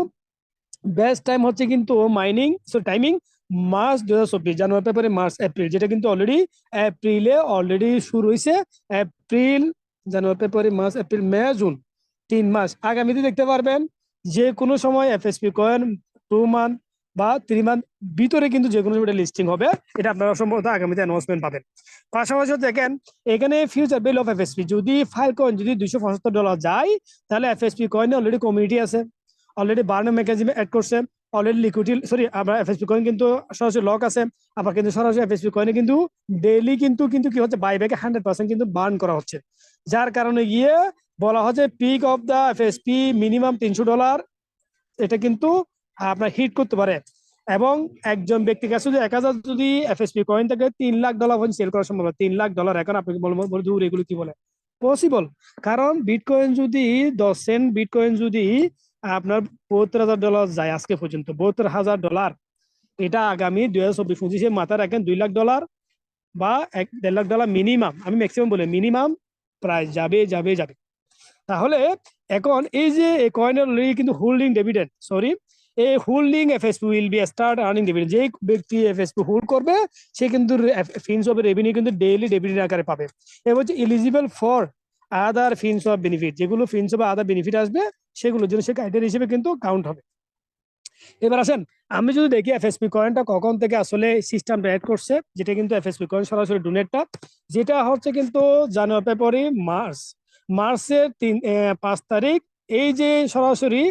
বেস্ট টাইম হচ্ছে কিন্তু মাইনিং, সো টাইমিং মার্চ 2024, জানুয়ারি ফেব্রুয়ারি মার্চ এপ্রিল, যেটা কিন্তু অলরেডি এপ্রিলে অলরেডি শুরু হয়েছে। এপ্রিল, জানুয়ারি ফেব্রুয়ারি মার্চ এপ্রিল মে জুন, 3 মাস আগামীতে দেখতে পারবেন যে কোনো সময় এফএসপি কয়েন 2 মান্থ বা 3 মান্থ ভিতরে কিন্তু যে কোনো সময় লিস্টিং হবে। এটা আপনারা সম্ভবত আগামীতে অ্যানাউন্সমেন্ট পাবেন। পাশাপাশি দেখেন এখানে ফিউচার ভ্যালু অফ এফএসপি, যদি ফাইল কয়েন যদি $275 যায়, তাহলে এফএসপি কয়েনে অলরেডি কমিউনিটি আছে, অলরেডি বার্ন মেকানিজম অ্যাড করছে, অলরেডি লিকুইডিটি সরি আমরা এফএসপি কয়েন কিন্তু সরাসরি লক আছে, আবার কিন্তু সরাসরি এফএসপি কয়েনে কিন্তু ডেইলি কিন্তু কিন্তু কি হচ্ছে, বাইব্যাকে 100% কিন্তু বার্ন করা হচ্ছে, যার কারণে গিয়ে বলা হচ্ছে পিক অফ দা এফএসপি মিনিমাম $300 এটা কিন্তু আপনার হিট করতে পারে। এবং একজন ব্যক্তির কাছে যদি 1000 যদি এফএসপি কয়েন থাকে, $3 লাখ পর্যন্ত সেল করা সম্ভব। $3 লাখ এখন আপনি বলবো দূর এগুলো কি বলে পসিবল। কারণ বিটকয়েন যদি 10 সেন্ট বিটকয়েন যদি আপনার $72,000 যায় আজকে পর্যন্ত, $72,000, এটা আগামী 2024-25 মাথায় রাখেন $2 লাখ বা $1.5 লাখ মিনিমাম, আমি ম্যাক্সিমাম বলে মিনিমাম প্রাইস যাবে যাবে যাবে। তাহলে এখন এই যে এই কয়েনের কিন্তু হোল্ডিং ডিভিডেন্ড সরি এই holding FSP will be start earning dividend, যে ব্যক্তি এফএসপি হোল্ড করবে সে কিন্তু ফিনস অফ রেভিনিউ কিন্তু ডেইলি ডিভিডেন্ড আকারে পাবে। এবং হচ্ছে eligible for other fins of benefit, যেগুলো ফিনস অফ আদার বেনিফিট আসবে সেগুলোর জন্য সে ক্রাইটেরিয়া হিসেবে কিন্তু কাউন্ট হবে। এবার আসেন আমি যদি দেখি এফএসপি কয়েনটা কখন থেকে আসলে সিস্টেমটা অ্যাড করছে, যেটা কিন্তু এফএসপি কয়েন সরাসরি ডোনেটটা, যেটা হচ্ছে কিন্তু জানুয়ারি ফেব্রুয়ারি মার্চ, মার্চের 5 তারিখ এই যে সরাসরি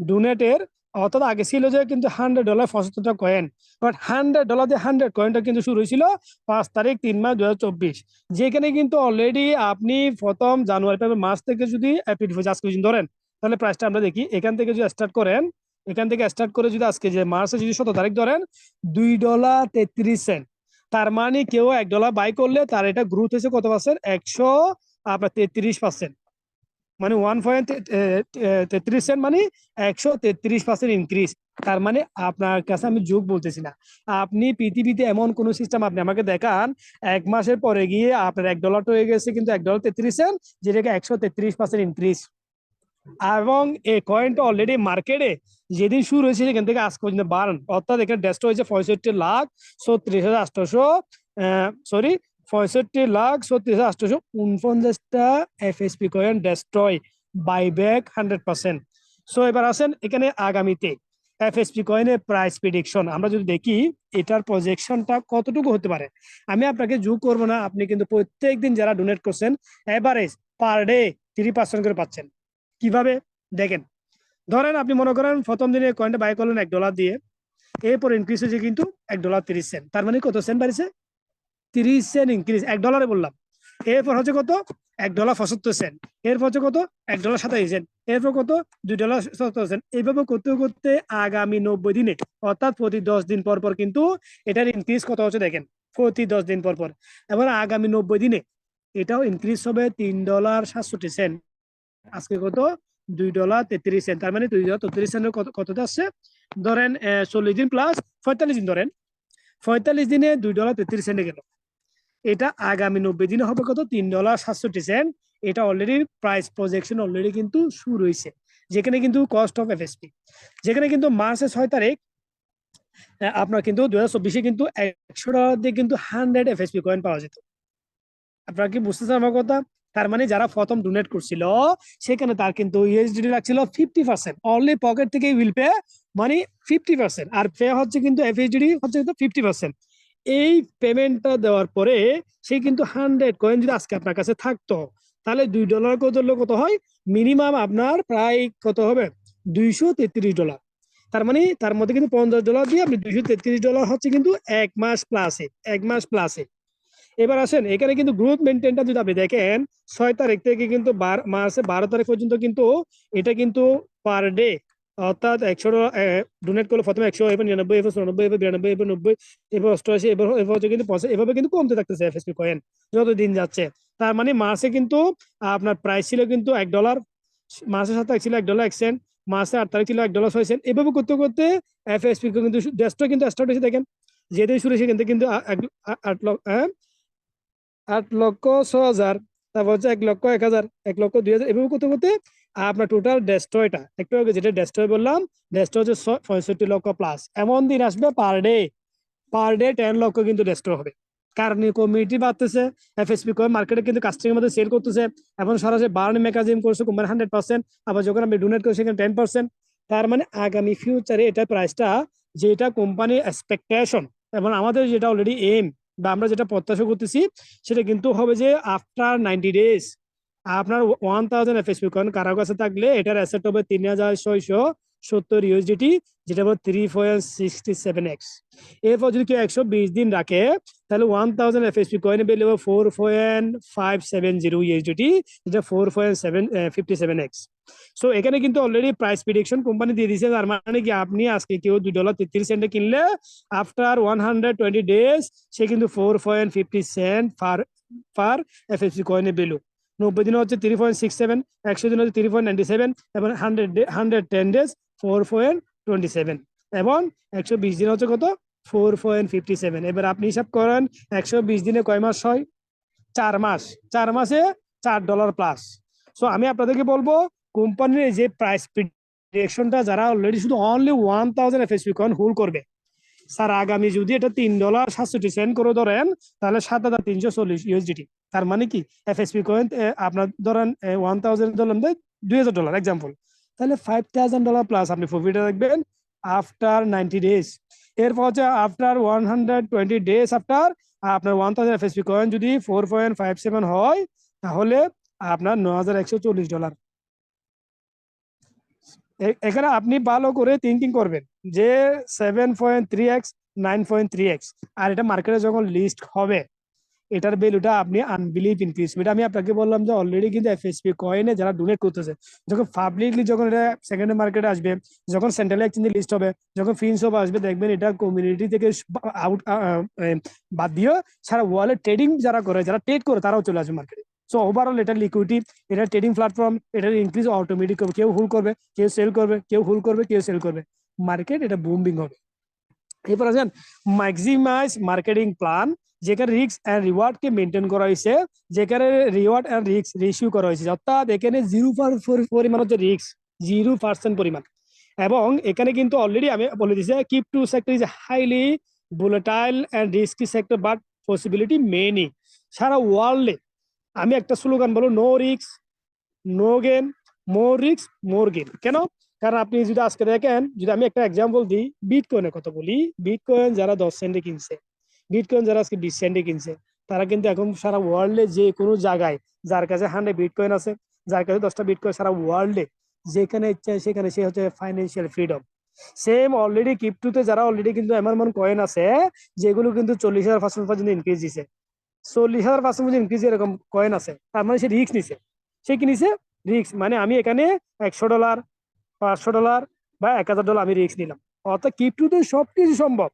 ডোনেটের, অর্থাৎ আগে ছিল যে কিন্তু $100 75টা কয়েন, বাট $100 দিয়ে 100 কয়েনটা কিন্তু শুরু হয়েছিল 5 তারিখ 3 মাস 2024, যেখানে কিন্তু অলরেডি আপনি প্রথম জানুয়ারি ফেব্রুয়ারি মার্চ থেকে যদি এপ্রিল আজকে যদি ধরেন, তাহলে প্রাইসটা আমরা দেখি এখান থেকে যদি স্টার্ট করেন, এখান থেকে স্টার্ট করে যদি আজকে যে মার্চে যদি 17 তারিখ ধরেন $2.33, তার মানে কেউ $1 বাই করলে তার এটা গ্রোথ হয়েছে কত পার্সেন্ট, 133%, মানে 1.33 মানে 133% ইনক্রিজ। তার মানে আপনার কাছে আমি যোগ বলতেছি না, আপনি পৃথিবীতে এমন কোন সিস্টেম আপনি আমাকে দেখান 1 মাসের পরে গিয়ে আপনার $1 হয়ে গেছে কিন্তু $1.33, যেটাকে 133% ইনক্রিজ। এবং এই কয়েনটা অলরেডি মার্কেটে যেদিন শুরু হয়েছে সেখান থেকে আজ পর্যন্ত বার্ন, অর্থাৎ এখানে ডেস্ট হয়েছে 65,36,800 সরি 65,36,849টা FSP coin destroy, buyback 100%। So এবার আসেন এখানে আগামীতে এফএসপি কয়েনের প্রাইস প্রেডিকশন আমরা যদি দেখি, এটার প্রজেকশনটা কতটুকু হতে পারে। আমি আপনাকে যোগ করবো না, আপনি কিন্তু প্রত্যেক দিন যারা ডোনেট করছেন এভারেজ পার ডে 3% করে পাচ্ছেন। কিভাবে দেখেন, ধরেন আপনি মনে করেন প্রথম দিনে কয়েনটা বাই করলেন $1 দিয়ে, এরপর ইনক্রিজ হয়েছে কিন্তু $1.30, তার মানে কত সেন্ট বাড়ছে? 30 সেন্ট ইনক্রিজ $1 বললাম। এরপর হচ্ছে কত? $1.75। এরপর হচ্ছে কত? $1.87। এরপর কত? $2.77। এইভাবে করতে করতে আগামী 90 দিনে, অর্থাৎ প্রতি 10 দিন পর পর কিন্তু এটার ইনক্রিজ কত হচ্ছে দেখেন, প্রতি 10 দিন পর পর। এবার আগামী 90 দিনে এটাও ইনক্রিজ হবে $3.67। আজকে কত? $2.33। তার মানে $2.33 কতটা আসছে? ধরেন 40 দিন প্লাস 45 দিন, ধরেন 45 দিনে $2.33 গেল। এটা আগামী 90 দিনে হবে কত? $3.67। এটা অলরেডি প্রাইস প্রজেকশন অলরেডি কিন্তু শুরু হয়েছে, যেখানে কিন্তু কস্ট অফ এফএসপি, যেখানে কিন্তু মার্চের 6 তারিখ আপনার কিন্তু 2024 কিন্তু $100 দিয়ে কিন্তু 100 এফএসপি কয়েন পাওয়া যেত। আপনারা কি বুঝতেছেন আমার কথা? তার মানে যারা প্রথম ডোনেট করছিল সেখানে তার কিন্তু ইউএসডিটি লাগছিল 50%, অনলি পকেট থেকে উইল পে মানে 50%, আর পে হচ্ছে কিন্তু এফএসডিটি হচ্ছে কিন্তু 50%। এই পেমেন্টটা দেওয়ার পরে সে কিন্তু 100 কয়েন যদি আজকে আপনার কাছে থাকতো, তাহলে $2 কত হয়? মিনিমাম আপনার প্রায় কত হবে? $233। তার মানে তার মধ্যে কিন্তু $50 দিয়ে আপনি $233 হচ্ছে কিন্তু 1 মাস প্লাসে, 1 মাস প্লাসে। এবার আসেন এখানে কিন্তু গ্রোথ মেনটেনটা যদি আপনি দেখেন, 6 তারিখ থেকে কিন্তু মার্চে 12 তারিখ পর্যন্ত কিন্তু এটা কিন্তু পার ডে, অর্থাৎ 100 ডোনেট করলে প্রথমে 100, এবার 99, এবার 94, এবার 92, এবার 90, এবার 88, এবার এবার হচ্ছে কিন্তু 85, এভাবে কিন্তু কমতে থাকতেছে এফএসপি কয়েন যত দিন যাচ্ছে। তার মানে মাসে কিন্তু আপনার প্রাইস ছিল কিন্তু $1, মাসের সাথে ছিল $1.01, মাসে 8 তারিখ ছিল $1.06। এভাবে করতে করতে এফএসপি কিন্তু ডেস্কটা কিন্তু স্টার্ট হয়েছে দেখেন, যেদিন শুরু সেখান থেকে কিন্তু 8,06,000, তারপর হচ্ছে 1,01,000, 1,02,000, এভাবে করতে করতে আপনার টোটাল ডেস্ট্রয়টা একটু আগে যেটা ডেস্ট্রয় বললাম, ডেস্ট্রয় হচ্ছে 65 লক্ষ প্লাস। এমন দিন আসবে পার ডে 10 লক্ষ কিন্তু ডেস্ট্রয় হবে, কারণ কমিউনিটি বাড়তেছে, এফএসপি কয়েন মার্কেটে কিন্তু কাস্টমারের মধ্যে সেল করতেছে, এবং সরাসরি বার্ন মেকানিজম করছে কোম্পানি 100%, আবার যখন আমি ডোনেট করি সেখানে 10%। তার মানে আগামী ফিউচারে এটা প্রাইসটা, যেটা কোম্পানি এক্সপেকটেশন এবং আমাদের যেটা অলরেডি এম বা আমরা যেটা প্রত্যাশা করতেছি, সেটা কিন্তু হবে যে আফটার 90 ডেজ আপনার 1000 এফএসপি কয়েন কারো কাছে থাকলে এটার অ্যাসেট হবে 3670 ইউএসডিটি, যেটা হবে 3.67x। এরপর যদি কেউ 120 দিন রাখে, তাহলে 1000 এফএসপি কয়েন ভ্যালু হবে 4.570 ইউএসডিটি, যেটা 4.57x। সো এখানে কিন্তু অলরেডি প্রাইস প্রেডিকশন কোম্পানি দিয়ে দিয়েছে, তার মানে কি আপনি আজকে কেউ $2.33 কিনলে আফটার 120 ডেজ সে কিন্তু 4.50 সেন্ট পার এফএসপি কয়েনের ভ্যালু। 90 দিনে হচ্ছে 3.67, 100 দিনে হচ্ছে 3.97, এবং 110 ডেজ 4.27, এবং 120 দিনে হচ্ছে কত? 4.57। এবার আপনি হিসাব করেন 120 দিনে কয় মাস হয়? 4 মাস। 4 মাসে $4 প্লাস। সো আমি আপনাদেরকে বলবো কোম্পানির যে প্রাইস প্রেডিকশনটা যারা অলরেডি শুধু অনলি 1000 এফএসপি কয়েন হোল্ড করবে, স্যার আগামী যদি এটা $3.67 করে ধরেন, তাহলে 7,340 ইউএসডিটি। তার মানে কি এফএসপি কয়েন আপনার ধরেন 1000 ধরলাম, $2,000 এক্সাম্পল, তাহলে $5,000 প্লাস আপনি প্রফিটে রাখবেন আফটার 90 ডেজ। এরপর হচ্ছে আফটার 120 ডেজ আফটার আপনার 1000 এফএসপি কয়েন যদি 4.57 হয়, তাহলে আপনার $9,140। এখানে আপনি ভালো করে থিঙ্কিং করবেন যে 7.3x, 9.3x, আর এটা মার্কেটে যখন লিস্ট হবে এটার ভ্যালুটা আপনি আনবিলিভ ইনক্রিজ। এটা আমি আপনাকে বললাম যে অলরেডি কিন্তু এফএসপি কয়েনে যারা ডোনেট করতেছে, যখন পাবলিকলি যখন এটা সেকেন্ডারি মার্কেটে আসবে, যখন সেন্ট্রাল এক্সচেঞ্জে লিস্ট হবে, যখন ফিনসব আসবে, দেখবেন এটা কমিউনিটি থেকে আউট বাদ দিয়ে সারা ওয়ার্ল্ডে ট্রেডিং যারা করে, যারা ট্রেড করে, তারাও চলে আসবে মার্কেটে। সো ওভারঅল এটা লিকুইডিটি, এটা ট্রেডিং প্ল্যাটফর্ম, এটা ইনক্রিজ অটোমেটিক হবে, কেউ হোল্ড করবে, কেউ সেল করবে, কেউ হোল্ড করবে, কেউ সেল করবে, মার্কেট এটা বুমিং হবে। এরপর আছেন ম্যাক্সিমাইজ মার্কেটিং প্ল্যান, যেখানে রিস্ক এন্ড রিওয়ার্ড কে মেনটেন করা হয়েছে, যেখানে রিওয়ার্ড এন্ড রিস্ক রেশিও করা হয়েছে, অর্থাৎ এখানে 0% পরিমাণ হচ্ছে রিস্ক, 0% পরিমাণ। এবং এখানে কিন্তু অলরেডি আমি বলে দিয়েছি crypto sector is highly volatile and risky sector but possibility many. সারা ওয়ার্ল্ডে আমি একটা স্লোগান বলবো, no risk no gain, more risk more gain. কেন? কারণ আপনি যদি আজকে দেখেন, যদি আমি একটা এক্সাম্পল দিই, বিটকয়েনের কথা বলি, বিটকয়েন যারা 10 সেন্টে কিনছে, বিটকয়েন যারা আজকে 20 সেন্টে কিনছে, তারা কিন্তু এখন সারা ওয়ার্ল্ডে যে কোনো জায়গায় যার কাছে 100 বিটকয়েন আছে, যার কাছে 10টা বিটকয়েন সারা ওয়ার্ল্ডে যেখানে ইচ্ছা সেখানে সে হচ্ছে ফাইন্যান্সিয়াল ফ্রিডম। সেম অলরেডি ক্রিপ্টোতে যারা অলরেডি কিন্তু এমন কয়েন আছে যেগুলো কিন্তু 40,000% পর্যন্ত ইনক্রিজ দিছে, 40,000% পর্যন্ত ইনক্রিজ এরকম কয়েন আছে। তার মানে সে রিস্ক নিছে। সে কি নিছে? রিস্ক। মানে আমি এখানে $100, $500 বা $1,000 আমি রিস্ক নিলাম। অর্থাৎ ক্রিপ্টোতে সবকিছু সম্ভব,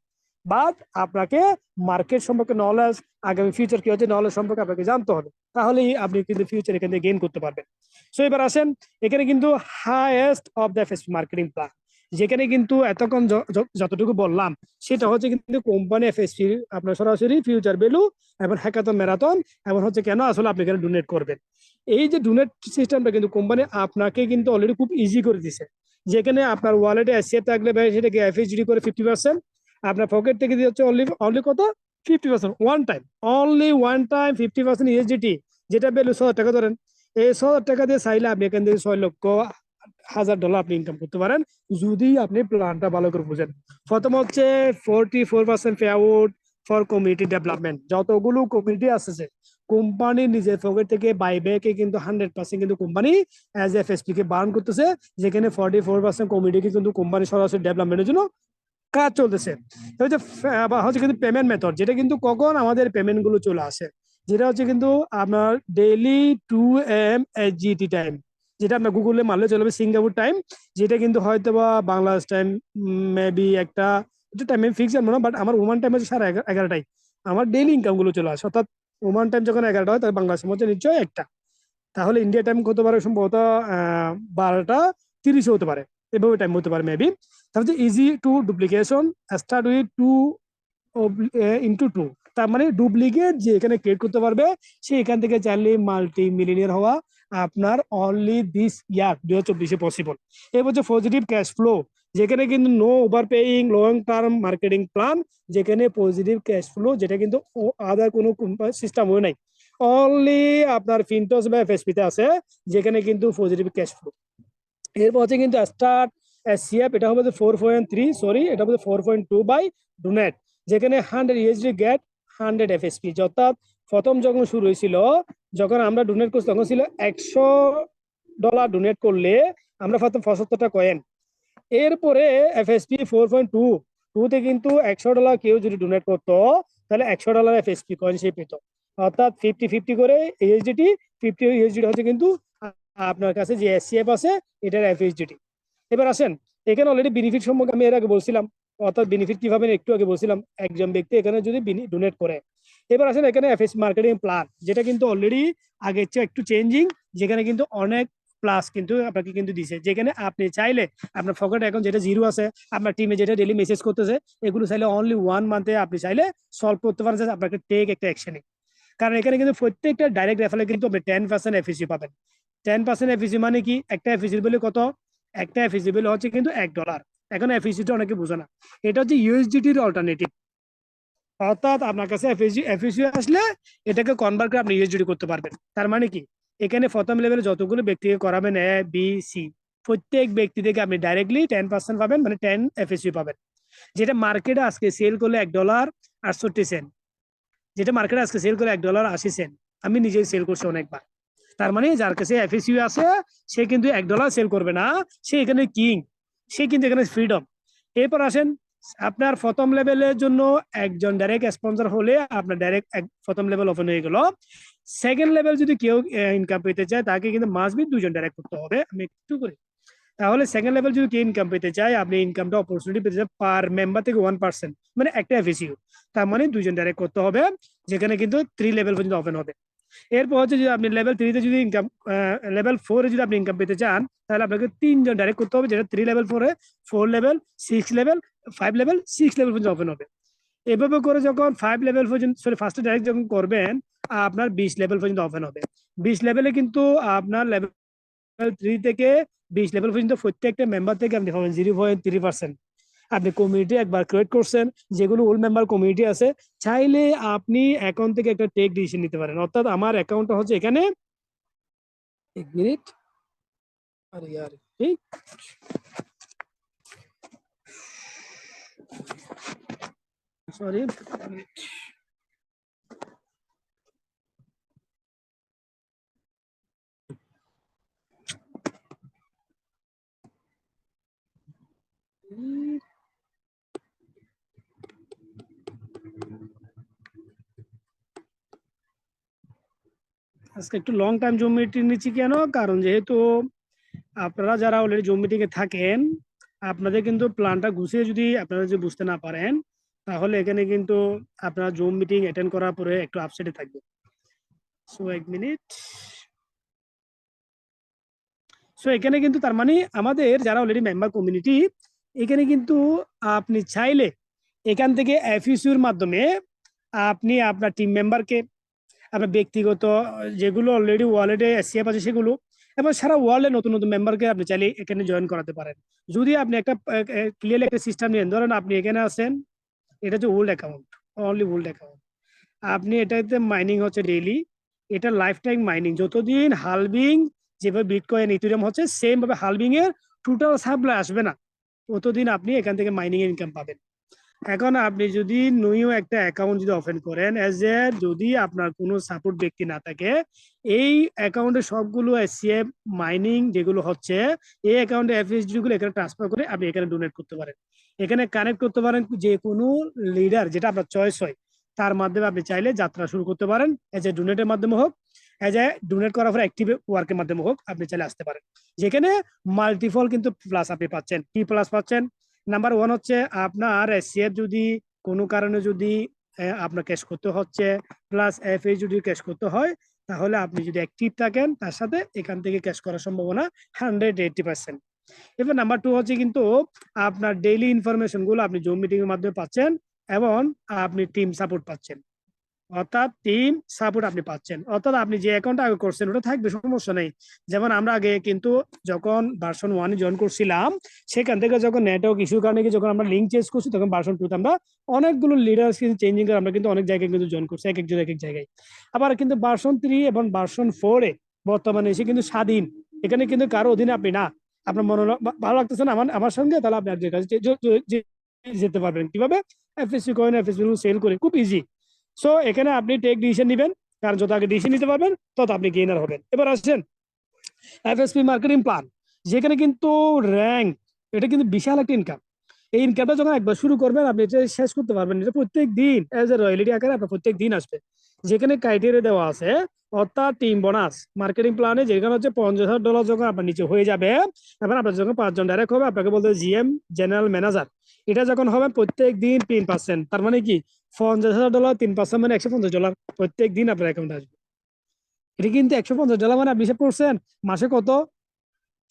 বাট আপনাকে মার্কেট সম্পর্কে নলেজ, আগামী ফিউচার কি হচ্ছে নলেজ সম্পর্কে আপনাকে জানতে হবে, তাহলেই আপনি কিন্তু ফিউচার এখান থেকে গেইন করতে পারবেন। সো এবার আসেন, এখানে কিন্তু highest of the face marketing plan, যেখানে কিন্তু এতক্ষণ যতটুকু বললাম সেটা হচ্ছে কিন্তু কোম্পানি এফএসপি আপনার সরাসরি ফিউচার ভ্যালু এবং হ্যাকাথন ম্যারাথন এবং হচ্ছে কেন আসলে আপনি এখানে ডোনেট করবেন। এই যে ডোনেট সিস্টেমটা কিন্তু কোম্পানি আপনাকে কিন্তু অলরেডি খুব ইজি করে দিছে, যেখানে আপনার ওয়ালেটে এসিএফ থাকলে সেটাকে এফএসডি করে 50%, আপনার পকেট থেকে দিয়ে হচ্ছে অনলি অনলি কত 50% one time, only one time 50% USDT, যেটা ভ্যালু 1,000 টাকা ধরেন। এই 1,000 টাকা দিয়ে চাইলে আপনি এখান থেকে 6,00,000 আপনি ইনকাম করতে পারেন, যদি আপনি প্ল্যানটা ভালো করে বুঝেন। প্রথম হচ্ছে 44% pay out for community development. যতগুলো কমিউনিটি আছে কোম্পানি নিজের পকেট থেকে বাইব্যাকে কিন্তু 100% কিন্তু কোম্পানি অ্যাজ এফএসপি কে বার্ন করতেছে, যেখানে 44% কমিউনিটি কিন্তু কোম্পানি সরাসরি ডেভেলপমেন্টের জন্য কাজ চলতেছে। হচ্ছে কিন্তু পেমেন্ট মেথড, যেটা কিন্তু কখন আমাদের পেমেন্ট গুলো চলে আসে, যেটা হচ্ছে কিন্তু আপনার ডেইলি 2 AM SGT টাইম, যেটা আপনার গুগলে মারলে চলবে সিঙ্গাপুর টাইম, যেটা কিন্তু হয়তো বা বাংলাদেশ টাইম মেবি একটা টাইম ফিক্স জানবো না, বাট আমার ওমান টাইম হচ্ছে 11:30টায় আমার ডেইলি ইনকাম গুলো চলে আসে। অর্থাৎ ওমান টাইম যখন 11টা হয় তাহলে বাংলাদেশের মধ্যে নিশ্চয়ই একটা, তাহলে ইন্ডিয়া টাইম কত পারে সম্ভবত 12:30 হতে পারে, এভাবে টাইম হতে পারে মেবি। তারপর easy to duplication start with 2 into 2, তার মানে ডুপ্লিকেট যে এখানে ক্রিয়েট করতে পারবে সে এখান থেকে চাইলে মাল্টি মিলিয়নিয়ার হওয়া আপনার অনলি দিস ইয়ার 2024 পসিবল। এবার হচ্ছে পজিটিভ ক্যাশ ফ্লো, যেখানে কিন্তু no over paying long term marketing plan, যেখানে পজিটিভ ক্যাশ ফ্লো, যেটা কিন্তু আদার কোনো সিস্টেম হয় নাই, অনলি আপনার ফিনটস বা এফএসপি তে আছে, যেখানে কিন্তু পজিটিভ ক্যাশ ফ্লো। এরপর হচ্ছে কিন্তু স্টার্ট সিএফ, এটা হবে 4.3, সরি এটা হবে 4.2 বাই ডোনেট, যেখানে 100 ইউএসডি গেট 100 এফএসপি। অর্থাৎ প্রথম যখন শুরু হয়েছিল, যখন আমরা ডোনেট করছি তখন ছিল $100 ডোনেট করলে আমরা প্রথম 75টা কয়েন। এরপরে এফএসপি 4.2 তে কিন্তু $100 কেউ যদি ডোনেট করতো তাহলে $100 এফএসপি কয়েন সে পেত। অর্থাৎ 50-50 করে ইউএসডিটি, 50 ইউএসডিটি হচ্ছে কিন্তু আপনার কাছে যে এসসিএফ আছে এটার এফএসডিটি। এবার আসেন, এখানে অলরেডি বেনিফিট সম্পর্কে আমি এর আগে বলছিলাম, অর্থাৎ বেনিফিট কিভাবে একটু আগে বলছিলাম, একজন ব্যক্তি এখানে যদি ডোনেট করে। এবার আসেন এখানে এফএস মার্কেটিং প্ল্যান, যেটা কিন্তু অলরেডি আগের চেয়ে একটু চেঞ্জিং, যেখানে কিন্তু অনেক প্লাস কিন্তু আপনাকে কিন্তু দিছে, যেখানে আপনি চাইলে আপনার পকেট অ্যাকাউন্ট যেটা জিরো আছে, আপনার টিমে যেটা ডেলি মেসেজ করতেছে, এগুলো চাইলে অনলি 1 মান্থে আপনি চাইলে সলভ করতে পারেন, আপনাকে টেক একটা অ্যাকশনে। কারণ এখানে কিন্তু প্রত্যেকটা ডাইরেক্ট রেফারে কিন্তু আপনি 10% এফিসি পাবেন। 10% এফিসি মানে কি? একটা এফিসি বলে কত? একটা এফিসি বলে হচ্ছে কিন্তু $1। এখন এফিসিটা অনেকে বোঝে না, এটা হচ্ছে ইউএসডিটির অল্টারনেটিভ। অর্থাৎ আপনার কাছে এফিসি আসলে এটাকে কনভার্ট করে আপনি ইউএসডিটি করতে পারবেন। তার মানে কি, এখানে প্রথম লেভেলে যতগুলো ব্যক্তিকে করাবেন A B C, প্রত্যেক ব্যক্তি থেকে আপনি ডাইরেক্টলি 10% পাবেন, মানে 10 এফিসি পাবেন, যেটা মার্কেটে আজকে সেল করলে $1.68, যেটা মার্কেটে আজকে সেল করে $1.80। আমি নিজেই সেল করছি অনেকবার। তার মানে যার কাছে এফএসইউ আছে সে কিন্তু $1 সেল করবে না, সে এখানে কিং, সে কিন্তু এখানে ফ্রিডম। এরপর আসেন, আপনার প্রথম লেভেলের জন্য একজন ডাইরেক্ট স্পন্সর হলে আপনার ডাইরেক্ট প্রথম লেভেল ওপেন হয়ে গেল। সেকেন্ড লেভেল যদি কেউ ইনকাম পেতে চায় তাকে কিন্তু মাস্ট বি 2জন ডাইরেক্ট করতে হবে। আমি একটু করে, তাহলে সেকেন্ড লেভেল যদি কেউ ইনকাম পেতে চায়, আপনি ইনকামটা অপরচুনিটি পেতে চান পার মেম্বার থেকে 1%, মানে একটা এফএসইউ, তার মানে 2জন ডাইরেক্ট করতে হবে, যেখানে কিন্তু 3 লেভেল পর্যন্ত ওপেন হবে। এরপর হচ্ছে যদি আপনি লেভেল 3-তে যদি ইনকাম, লেভেল 4-এ যদি আপনি ইনকাম পেতে চান, তাহলে আপনাকে 3জন ডাইরেক্ট করতে হবে, যেটা 3 লেভেল 4-এ, 4 লেভেল, 6 লেভেল, 5 লেভেল, 6 লেভেল পর্যন্ত ওপেন হবে। এভাবে করে যখন 5 লেভেল পর্যন্ত, সরি ফার্স্টে ডাইরেক্ট যখন করবেন, আপনার 20 লেভেল পর্যন্ত ওপেন হবে। 20 লেভেলে কিন্তু আপনার লেভেল 3 থেকে 20 লেভেল পর্যন্ত প্রত্যেকটা মেম্বার থেকে আপনি পাবেন 0.3%। আপনি কমিউনিটি একবার ক্রিয়েট করছেন, যেগুলো ওল্ড মেম্বার কমিউনিটি আছে, চাইলে আপনি অ্যাকাউন্ট থেকে একটা টেক ডিসিশন নিতে পারেন। অর্থাৎ আমার অ্যাকাউন্টটা হচ্ছে এখানে, এক মিনিট, আরে ইয়ার ঠিক, সরি, আজকে একটু লং টাইম জুম মিটিং নিচ্ছি কেন, কারণ যেহেতু আপনারা যারা অলরেডি জুম মিটিং এ থাকেন, আপনাদের কিন্তু প্ল্যানটা গুছিয়ে যদি আপনারা যদি বুঝতে না পারেন, তাহলে এখানে কিন্তু আপনারা জুম মিটিং অ্যাটেন্ড করার পরে একটু আপসেটে থাকবে। So 1 minute. সো এখানে কিন্তু তার মানে আমাদের যারা অলরেডি মেম্বার কমিউনিটি, এখানে কিন্তু আপনি চাইলে এখান থেকে এফইসির মাধ্যমে আপনি আপনার টিম মেম্বারকে, আপনার ব্যক্তিগত যেগুলো অলরেডি ওয়ালেটে এসিএফ আছে সেগুলো, এবং সারা ওয়ার্ল্ডে নতুন নতুন মেম্বারকে আপনি চাইলে এখানে জয়েন করাতে পারেন। যদি আপনি একটা ক্লিয়ারলি একটা সিস্টেম নেন, ধরেন আপনি এখানে আছেন, এটা হচ্ছে old account, only old account. আপনি এটাতে মাইনিং হচ্ছে ডেইলি, এটা লাইফ টাইম মাইনিং, যতদিন হালভিং যেভাবে বিটকয়েন ইথেরিয়াম হচ্ছে সেম ভাবে হালভিং এর টোটাল সাপ্লাই আসবে না, ততদিন আপনি এখান থেকে মাইনিং এর ইনকাম পাবেন। এখন আপনি যদি নিউ একটা অ্যাকাউন্ট যদি ওপেন করেন, এজ এ যদি আপনার কোনো সাপোর্ট ব্যক্তি না থাকে, এই অ্যাকাউন্টে সবগুলো এসিএফ মাইনিং যেগুলো হচ্ছে, এই অ্যাকাউন্টে এফএসডি গুলো এখানে ট্রান্সফার করে আপনি এখানে ডোনেট করতে পারেন, এখানে কানেক্ট করতে পারেন যে কোনো লিডার যেটা আপনার চয়েস হয়, তার মাধ্যমে আপনি চাইলে যাত্রা শুরু করতে পারেন, এজ এ ডোনেটের মাধ্যমে হোক, এজ এ ডোনেট করার পর অ্যাক্টিভ ওয়ার্কের মাধ্যমে হোক, আপনি চাইলে আসতে পারেন। যেখানে মাল্টিপল কিন্তু প্লাস আপনি পাচ্ছেন। কি প্লাস পাচ্ছেন? নাম্বার ওয়ান হচ্ছে আপনার এসিএফ যদি কোনো কারণে যদি আপনার ক্যাশ করতে হচ্ছে, প্লাস এফএ যদি ক্যাশ করতে হয়, তাহলে আপনি যদি অ্যাক্টিভ থাকেন তার সাথে এখান থেকে ক্যাশ করার সম্ভাবনা 180%। এবার নাম্বার টু হচ্ছে কিন্তু আপনার ডেইলি ইনফরমেশন গুলো আপনি জুম মিটিং এর মাধ্যমে পাচ্ছেন, এবং আপনি টিম সাপোর্ট পাচ্ছেন, অর্থাৎ টিম সাপোর্ট আপনি পাচ্ছেন। অর্থাৎ আপনি যে অ্যাকাউন্ট আগে করছেন ওটা থাকবে, সমস্যা নেই। যেমন আমরা আগে কিন্তু যখন ভার্সন 1 জয়েন করছিলাম, সেখান থেকে যখন নেটওয়ার্ক ইস্যুর কারণে যখন আমরা লিঙ্ক চেঞ্জ করছি, তখন ভার্সন 2 তে আমরা অনেকগুলো লিডার চেঞ্জিং করে আমরা কিন্তু অনেক জায়গায় কিন্তু জয়েন করছি, এক একজন এক এক জায়গায়। আবার কিন্তু ভার্সন 3 এবং ভার্সন 4 এ বর্তমানে এসে কিন্তু স্বাধীন, এখানে কিন্তু কারো অধীনে আপনি না। আপনার মনে ভালো লাগতেছে না আমার সঙ্গে, তাহলে আপনি একজনের কাছে যেতে পারবেন। কিভাবে? এফএসসি কয়েন, এফএসসি সেল করে, খুব ইজি। সো এখানে আপনি টেক ডিসিশন নেবেন, কারণ যত আগে ডিসিশন নিতে পারবেন তত আপনি গেইনার হবেন। এবার আসছেন এফএসপি মার্কেটিং প্ল্যান, যেখানে কিন্তু র্যাঙ্ক, এটা কিন্তু বিশাল একটা ইনকাম। এই ইনকামটা যখন একবার শুরু করবেন, আপনি এটা শেষ করতে পারবেন, এটা প্রত্যেক দিন এজ এ রয়্যালিটি আকারে আপনার প্রত্যেক দিন আসবে। যেখানে ক্রাইটেরিয়া দেওয়া আছে, অর্থাৎ টিম বোনাস মার্কেটিং প্ল্যানে, যেখানে হচ্ছে $50,000 যখন আপনার নিচে হয়ে যাবে, এবং আপনার যখন 5 জন ডাইরেক্ট হবে, আপনাকে বলতে জিএম, জেনারেল ম্যানেজার, এটা যখন হবে প্রত্যেক দিন 3%, তার মানে কি $50,000 3% মানে $150 প্রত্যেক দিন আপনার অ্যাকাউন্টে আসবে। এটা কিন্তু $150 মানে আপনি হিসাব করছেন মাসে কত?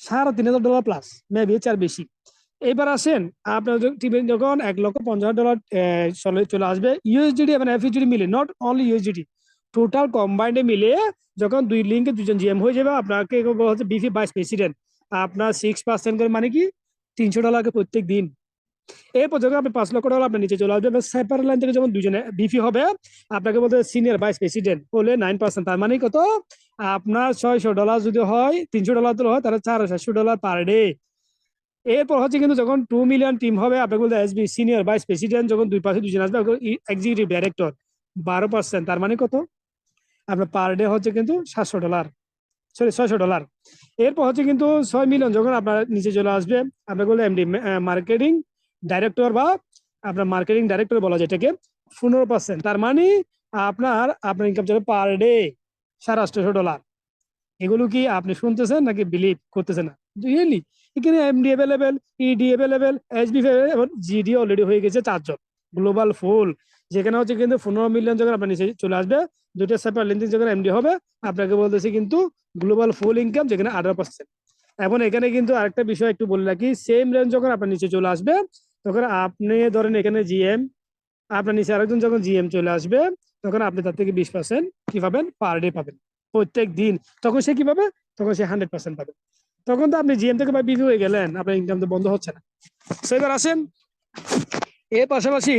$3,500 প্লাস, মেবি চার বেশি। এবার আসেন আপনার টিমের যখন $1,50,000 চলে আসবে ইউএসডিটি এবং এফইউজিডি মিলে, নট অনলি ইউএসডিটি, টোটাল কম্বাইন্ডে মিলে যখন দুই লিঙ্কে দুজন জিএম হয়ে যাবে, আপনাকে হচ্ছে বিফি ভাইস প্রেসিডেন্ট, আপনার 6% করে মানে কি $300 প্রত্যেক দিন। এরপর যখন আপনি $5 লক্ষ আপনার নিচে চলে আসবে, সেপারেট লাইন থেকে যখন দুজনে বিফি হবে, আপনাকে বলতে সিনিয়র ভাইস প্রেসিডেন্ট হলে 9%, তার মানে কত? আপনার $600 যদি হয়, $300 হয়, তাহলে $400 পার ডে। এরপর হচ্ছে কিন্তু যখন 2 মিলিয়ন টিম হবে, আপনাকে বলতে এসবি সিনিয়র ভাইস প্রেসিডেন্ট যখন দুই পাশে দুজন আসবে, এক্সিকিউটিভ ডাইরেক্টর 12%, তার মানে কত? আপনার পার ডে হচ্ছে কিন্তু $700, সরি $600। এরপর হচ্ছে কিন্তু 6 মিলিয়ন যখন আপনার নিচে চলে আসবে, আপনাকে বলতে এমডি মার্কেটিং ডাইরেক্টর, বা আপনার মার্কেটিং ডাইরেক্টর বলা যায় এটাকে, 15%, তার মানে আপনার ইনকাম চলে পার ডে $850। এগুলো কি আপনি শুনতেছেন নাকি বিলিভ করতেছেন না? রিয়েলি এখানে MD available, ED available, SB এবং জিডি অলরেডি হয়ে গেছে 4 জন গ্লোবাল ফুল। যেখানে হচ্ছে কিন্তু 15 মিলিয়ন যখন আপনার নিচে চলে আসবে, দুটো সেপারেট লেন্থ যখন এমডি হবে, আপনাকে বলতেছি কিন্তু গ্লোবাল ফুল ইনকাম যেখানে 18%। এখন এখানে কিন্তু আরেকটা বিষয় একটু বলে রাখি, সেম রেঞ্জ যখন আপনার নিচে চলে আসবে, তখন আপনি ধরেন এখানে জিএম, আপনার নিচে আরেকজন যখন জিএম চলে আসবে, তখন আপনি তার থেকে 20% কি পাবেন? পার ডে পাবেন প্রত্যেক দিন। তখন সে কি পাবে? তখন সে 100% পাবে। তখন তো আপনি জিএম থেকে বিপি হয়ে গেলেন, আপনার ইনকাম তো বন্ধ হচ্ছে না। সো এবার আসেন, এর পাশাপাশি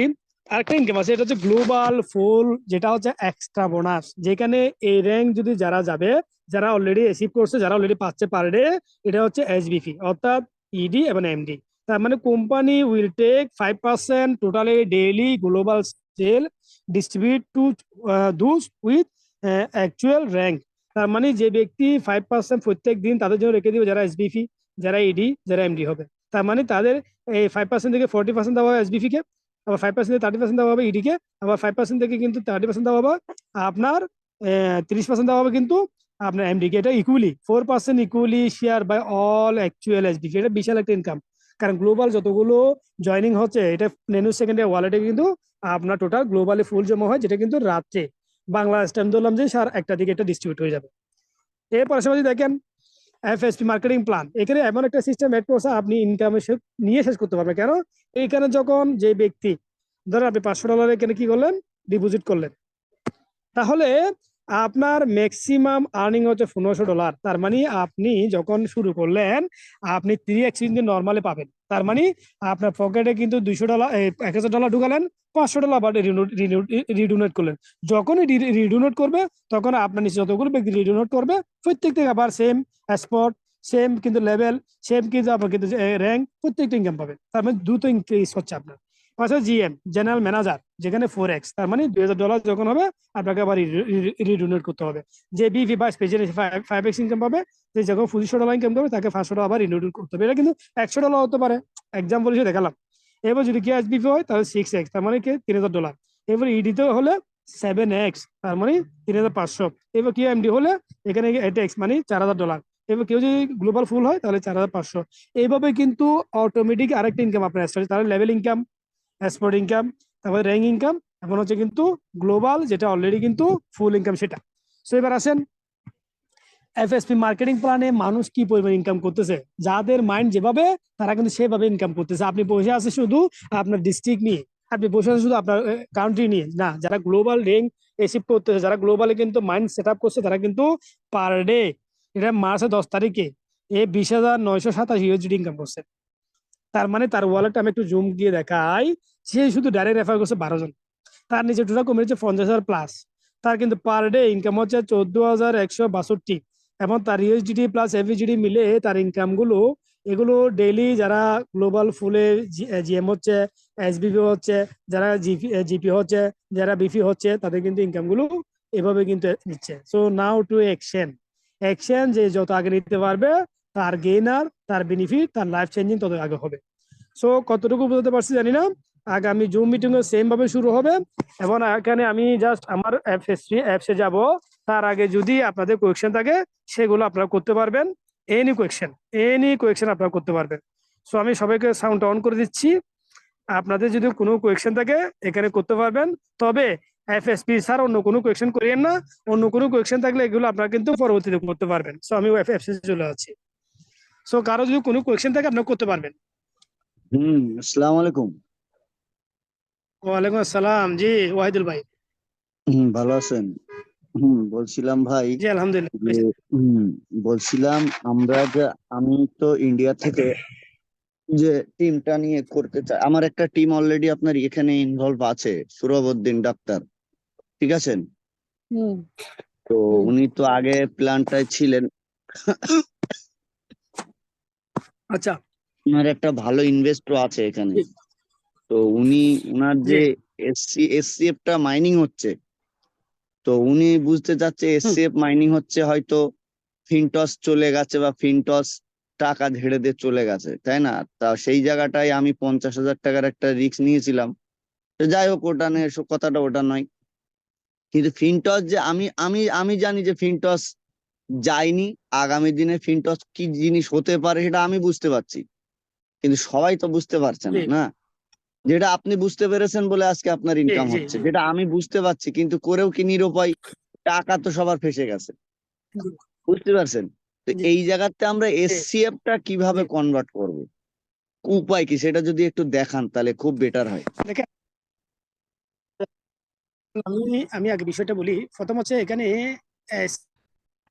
আরেকটা ইনকাম আছে, এটা হচ্ছে গ্লোবাল ফুল, যেটা হচ্ছে এক্সট্রা বোনাস। যেখানে এই র্যাঙ্ক যদি যারা যাবে, যারা অলরেডি অ্যাচিভ করছে, যারা অলরেডি পাচ্ছে পার ডে, এটা হচ্ছে এসবিপি, অর্থাৎ ইডি এবং এমডি। তার মানে company will take 5% totally daily global sale distribute to those with actual rank. তার মানে যে ব্যক্তি 5% প্রত্যেক দিন তাদের জন্য রেখে দিবে, যারা এসবিপি, যারা ইডি, যারা এমডি হবে। তার মানে তাদের এই 5% থেকে 40% দেওয়া হবে এসবিপি কে, আবার 5% থেকে 30% দেওয়া হবে ইডি কে, আবার 5% থেকে কিন্তু 30% দেওয়া হবে আপনার 30% দেওয়া হবে কিন্তু আপনার এমডি কে। এটা equally 4% equally share by all actual SDP. এটা বিশাল একটা ইনকাম, কারণ গ্লোবাল যতগুলো জয়নিং হচ্ছে এটা ন্যানো সেকেন্ডের ওয়ালেটে কিন্তু আপনার টোটাল গ্লোবালি ফুল জমা হয়, যেটা কিন্তু রাত্রে বাংলাদেশ টাইম ধরলাম যে 1:30 দিকে এটা ডিস্ট্রিবিউট হয়ে যাবে। এর পাশাপাশি দেখেন এফএসপি মার্কেটিং প্ল্যান, এখানে এমন একটা সিস্টেম এড করছে আপনি ইনকাম নিয়ে শেষ করতে পারবেন। কেন? এইখানে যখন যে ব্যক্তি ধরেন আপনি $500 এখানে কি করলেন, ডিপোজিট করলেন, তাহলে আপনার ম্যাক্সিমাম আর্নিং হচ্ছে $1500। তার মানে আপনি যখন শুরু করলেন আপনি 3x কিন্তু নর্মালি পাবেন। তার মানে আপনার পকেটে কিন্তু $200 $1000 ঢুকালেন, $500 আবার রিডোনেট করলেন। যখনই রিডোনেট করবে তখন আপনার নিচে যতগুলো ব্যক্তি রিডোনেট করবে প্রত্যেক থেকে আবার সেম স্পট, সেম কিন্তু লেভেল, সেম কিন্তু আপনার কিন্তু র্যাঙ্ক, প্রত্যেকটা ইনকাম পাবেন। তার মানে দ্রুত ইনক্রিজ হচ্ছে আপনার। পাশাপাশি জিএম জেনারেল ম্যানেজার যেখানে 4x, তার মানে $2000 যখন হবে আপনাকে আবার রিডোনেট করতে হবে। যে বিভি বা স্পেশালি 5x ইনকাম পাবে, যে যখন $2500 ইনকাম করবে তাকে $500 আবার রিডোনেট করতে হবে। এটা কিন্তু $100 হতে পারে, এক্সাম্পল হিসেবে দেখালাম। এবার যদি কেএসবিপি হয় তাহলে 6x, তার মানে কি $3000। এবার ইডিতে হলে 7x, তার মানে 3500। এবার কেএমডি হলে এখানে 8x মানে $4000। এবার কেউ যদি গ্লোবাল ফুল হয় তাহলে 4500। এইভাবে কিন্তু অটোমেটিক আরেকটা ইনকাম আপনার আসছে, তাহলে লেভেল ইনকাম, এক্সপোর্ট ইনকাম, তারপরে র্যাঙ্ক ইনকাম, এখন হচ্ছে কিন্তু গ্লোবাল যেটা অলরেডি কিন্তু ফুল ইনকাম সেটা। সো এবার আসেন এফএসপি মার্কেটিং প্ল্যানে মানুষ কি পরিমাণ ইনকাম করতেছে। যাদের মাইন্ড যেভাবে তারা কিন্তু সেভাবে ইনকাম করতেছে। আপনি বসে আছে শুধু আপনার ডিস্ট্রিক্ট নিয়ে, আপনি বসে আছে শুধু আপনার কান্ট্রি নিয়ে না, যারা গ্লোবাল র্যাঙ্ক অ্যাচিভ করতেছে, যারা গ্লোবালে কিন্তু মাইন্ড সেট আপ করছে, তারা কিন্তু পার ডে, এটা মার্চের 10 তারিখে 20,987 ইনকাম করছে। তার মানে তার ওয়ালেটটা আমি একটু জুম দিয়ে দেখাই, সে শুধু ডাইরেক্ট রেফার করছে 12 জন, তার নিচে টোটাল কমেছে 50,000 প্লাস। তার কিন্তু পার ডে ইনকাম হচ্ছে 14,162, এবং তার ইউএসডিটি প্লাস এফইজিডি মিলে তার ইনকাম গুলো, এগুলো ডেইলি যারা গ্লোবাল ফুলে জিএম হচ্ছে, এসবিপি হচ্ছে, যারা জিপি হচ্ছে, যারা বিপি হচ্ছে, তাদের কিন্তু ইনকাম গুলো এভাবে কিন্তু নিচ্ছে। So now to action. Action যে যত আগে নিতে পারবে তার গেইনার, তার বেনিফিট, তার লাইফ চেঞ্জিং তত আগে হবে। সো কতটুকু বুঝতে পারছি জানি না, আগামী জুম মিটিং সেম ভাবে শুরু হবে। এবং এখানে আমি জাস্ট আমার অ্যাপসে যাব, তার আগে যদি আপনাদের কোয়েকশন থাকে সেগুলো আপনারা করতে পারবেন। এনি কোয়েকশন আপনারা করতে পারবেন। সো আমি সবাইকে সাউন্ড অন করে দিচ্ছি, আপনাদের যদি কোনো কোয়েকশন থাকে এখানে করতে পারবেন। তবে এফএসপি স্যার অন্য কোনো কোয়েকশন করিয়েন না, অন্য কোনো কোয়েকশন থাকলে এগুলো আপনারা কিন্তু পরবর্তীতে করতে পারবেন। সো আমি এফএসপি চলে যাচ্ছি। সো কারো যদি কোনো কোয়েকশন থাকে আপনারা করতে পারবেন। আসসালামু আলাইকুম। ওয়ালাইকুম আসসালাম, জি ওয়াহিদুল ভাই। ভালো আছেন? বলছিলাম ভাই জি আলহামদুলিল্লাহ যে ভাইজান। বলছিলাম আমরা যে আমি তো ইন্ডিয়া থেকে যে টিমটা নিয়ে করতে চাই, আমার একটা টিম অলরেডি আপনার এখানে ইনভলভ আছে, সুরবউদ্দিন ডাক্তার, ঠিক আছেন? হুম তো হুম। উনি তো আগে প্ল্যানটায় ছিলেন। আচ্ছা। ওনার একটা ভালো ইনভেস্টর আছে এখানে। জি তো উনার জি। যে এসসিএফ টা মাইনিং হচ্ছে, তো উনি বুঝতে চাচ্ছে হুম এসসিএফ মাইনিং হচ্ছে হয়তো ফিনটস চলে গেছে বা ফিনটস টাকা ঝেড়ে দিয়ে চলে গেছে, তাই না? তা সেই জায়গাটায় আমি 50,000 টাকার একটা রিস্ক নিয়েছিলাম। তো যাই হোক, ওটা নিয়ে কথাটা ওটা নয়। কিন্তু ফিনটস যে আমি আমি আমি জানি যে ফিনটস যায়নি, আগামী দিনে ফিনটস কি জিনিস হতে পারে সেটা আমি বুঝতে পারছি, কিন্তু সবাই তো বুঝতে পারছে জি না, না? যেটা আপনি বুঝতে পেরেছেন বলে আজকে আপনার জি ইনকাম জি হচ্ছে, জি যেটা আমি বুঝতে পারছি কিন্তু করেও কি নিরুপায়, টাকা তো সবার ফেসে গেছে, বুঝতে পারছেন? তো জি এই জায়গাতে আমরা জি এসসিএফ টা কিভাবে জি। কনভার্ট করব, উপায় কি সেটা যদি একটু দেখান তাহলে খুব বেটার হয়। দেখেন, আমি আমি আগে বিষয়টা বলি। প্রথম হচ্ছে এখানে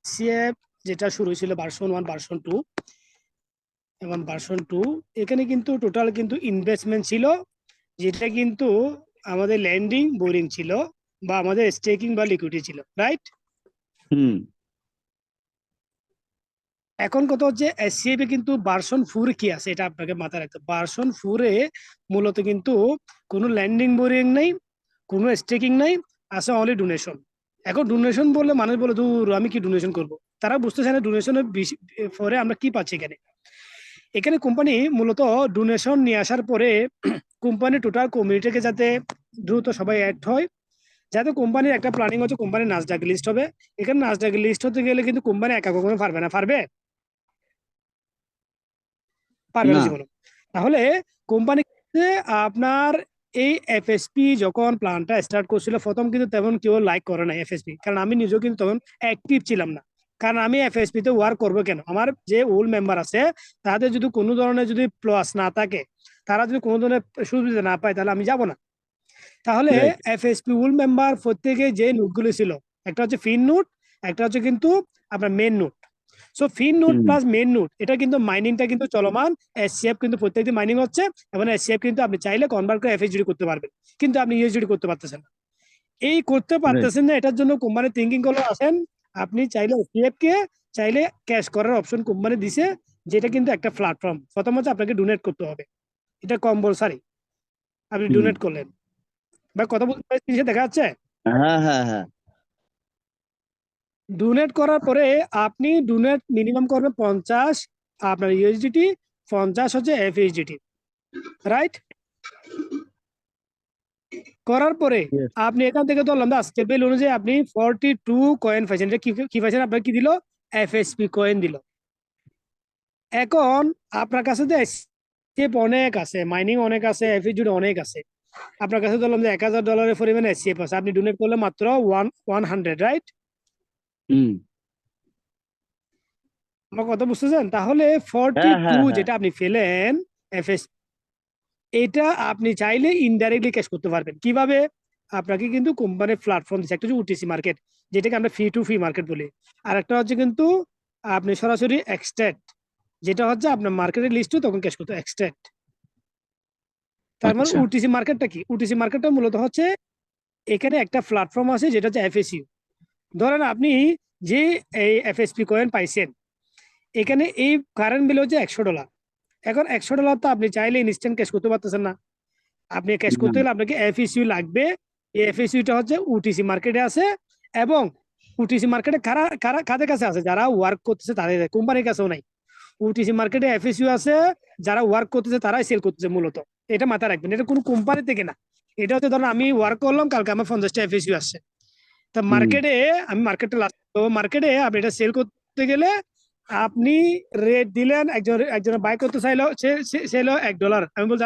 সিএফ যেটা শুরু হয়েছিল ভার্সন 1 ভার্সন 2 এবং ভার্সন 2, এখানে কিন্তু টোটাল কিন্তু ইনভেস্টমেন্ট ছিল, যেটা কিন্তু আমাদের ল্যান্ডিং বোরিং ছিল বা আমাদের স্টেকিং বা লিকুইডিটি ছিল, রাইট? হুম। এখন কথা হচ্ছে এসসিএফ এ কিন্তু ভার্সন 4 কি আছে এটা আপনাকে মাথায় রাখতে হবে। ভার্সন 4 মূলত কিন্তু কোনো ল্যান্ডিং বোরিং নেই, কোনো স্টেকিং নেই, আছে অনলি ডোনেশন। এখন ডোনেশন বললে মানুষ বলে দূর আমি কি ডোনেশন করব, তারা বুঝতেছে না ডোনেশনের পরে আমরা কি পাচ্ছি এখানে। এখানে কোম্পানি মূলত ডোনেশন নিয়ে আসার পরে কোম্পানি টোটাল কমিউনিটিকে যাতে দ্রুত সবাই অ্যাড হয়, যাতে কোম্পানির একটা প্ল্যানিং হচ্ছে কোম্পানি নাসডাক লিস্ট হবে। এখানে নাসডাক লিস্ট হতে গেলে কিন্তু কোম্পানি একা কখনো পারবে না, পারবে? পারবে না না। জীবনে। তাহলে কোম্পানি আপনার এই এফএসপি যখন প্ল্যানটা স্টার্ট করছিল প্রথম কিন্তু তেমন কেউ লাইক করে না এফএসপি, কারণ আমি নিজেও কিন্তু তখন অ্যাক্টিভ ছিলাম না। কারণ আমি এফএসপি তে ওয়ার্ক করবো কেন? আমার যে ওল্ড মেম্বার আছে তাদের যদি কোনো ধরনের যদি প্লাস না থাকে, তারা যদি কোনো ধরনের সুবিধা না পায়, তাহলে আমি যাব না। তাহলে রাইট। এফএসপি ওল্ড মেম্বার প্রত্যেকে যে নোটগুলো ছিল, একটা হচ্ছে ফিন নোট, একটা হচ্ছে কিন্তু আপনার মেন নোট। সো ফিন নোট হুম। প্লাস মেন নোট, এটা কিন্তু মাইনিংটা কিন্তু চলমান। এসসিএফ কিন্তু প্রত্যেকদিন মাইনিং হচ্ছে, এবং এসসিএফ কিন্তু আপনি চাইলে কনভার্ট করে এফএসডি করতে পারবেন, কিন্তু আপনি ইউএসডি করতে পারতেছেন না। এই করতে রাইট। পারতেছেন না, এটার জন্য কোম্পানি থিঙ্কিং করলো আসেন আপনি চাইলে এসসিএফ কে চাইলে ক্যাশ করার অপশন কোম্পানি দিছে, যেটা কিন্তু একটা প্ল্যাটফর্ম। প্রথম হচ্ছে আপনাকে ডোনেট করতে হবে, এটা কম্পালসারি। আপনি হুম। ডোনেট করলেন বা কথা বলতে দেখা যাচ্ছে। হ্যাঁ, হ্যাঁ, হ্যাঁ। ডোনেট করার পরে আপনি ডোনেট মিনিমাম করবেন 50 আপনার ইউএসডিটি, 50 হচ্ছে এফএসডিটি, রাইট? করার পরে Yes. আপনি এখান থেকে ধরলাম আজকের বেল অনুযায়ী আপনি 42 কয়েন পাইছেন। এটা কি পাইছেন? আপনার কি দিল? এফএসপি কয়েন দিল। এখন আপনার কাছে তো এসসিএফ অনেক আছে, মাইনিং অনেক আছে, এফএসডি অনেক আছে। আপনার কাছে ধরলাম যে $1000 পরিমাণে এসসিএফ আছে, আপনি ডোনেট করলে মাত্র 100, রাইট? হুম। আমার কথা বুঝতেছেন? তাহলে হ্যাঁ, 42 হ্যাঁ, হ্যাঁ। যেটা আপনি ফেলেন এফএস, এটা আপনি চাইলে ইনডাইরেক্টলি ক্যাশ করতে পারবেন। কিভাবে? আপনাকে কিন্তু কোম্পানির প্ল্যাটফর্ম দিচ্ছে, একটা হচ্ছে ওটিসি মার্কেট, যেটাকে আমরা ফ্রি টু ফ্রি মার্কেট বলি। আর একটা হচ্ছে কিন্তু আপনি সরাসরি এক্সট্রাক্ট, যেটা হচ্ছে আপনার মার্কেটের লিস্টও তখন ক্যাশ করতে এক্সট্রাক্ট। তার মানে আচ্ছা। ওটিসি মার্কেটটা কি? ওটিসি মার্কেটটা মূলত হচ্ছে এখানে একটা প্ল্যাটফর্ম আছে যেটা হচ্ছে এফএসইউ। ধরেন আপনি যে এই এফএসপি কয়েন পাইছেন, এখানে এই কারেন্ট বিল হচ্ছে $100। এখন $100 তো আপনি চাইলে ইনস্ট্যান্ট ক্যাশ করতে পারতেছেন না। আপনি ক্যাশ না। করতে গেলে আপনাকে এফএসইউ লাগবে। এই এফএসইউটা হচ্ছে ওটিসি মার্কেটে আছে, এবং ওটিসি মার্কেটে কারা কারা কাদের কাছে আছে? যারা ওয়ার্ক করতেছে তাদের, কোম্পানির কাছেও নাই। ওটিসি মার্কেটে এফএসইউ আছে, যারা ওয়ার্ক করতেছে তারাই সেল করতেছে মূলত। এটা মাথায় রাখবেন, এটা কোনো কোম্পানি থেকে না। এটা হচ্ছে ধরুন আমি ওয়ার্ক করলাম, কালকে আমার 50টা এফএসইউ আসছে। তা হুম। মার্কেটে আমি মার্কেটে তো মার্কেটে আপনি এটা সেল করতে গেলে আপনি রেট দিলেন, একজন বাই করতে চাইলো, সেল $1।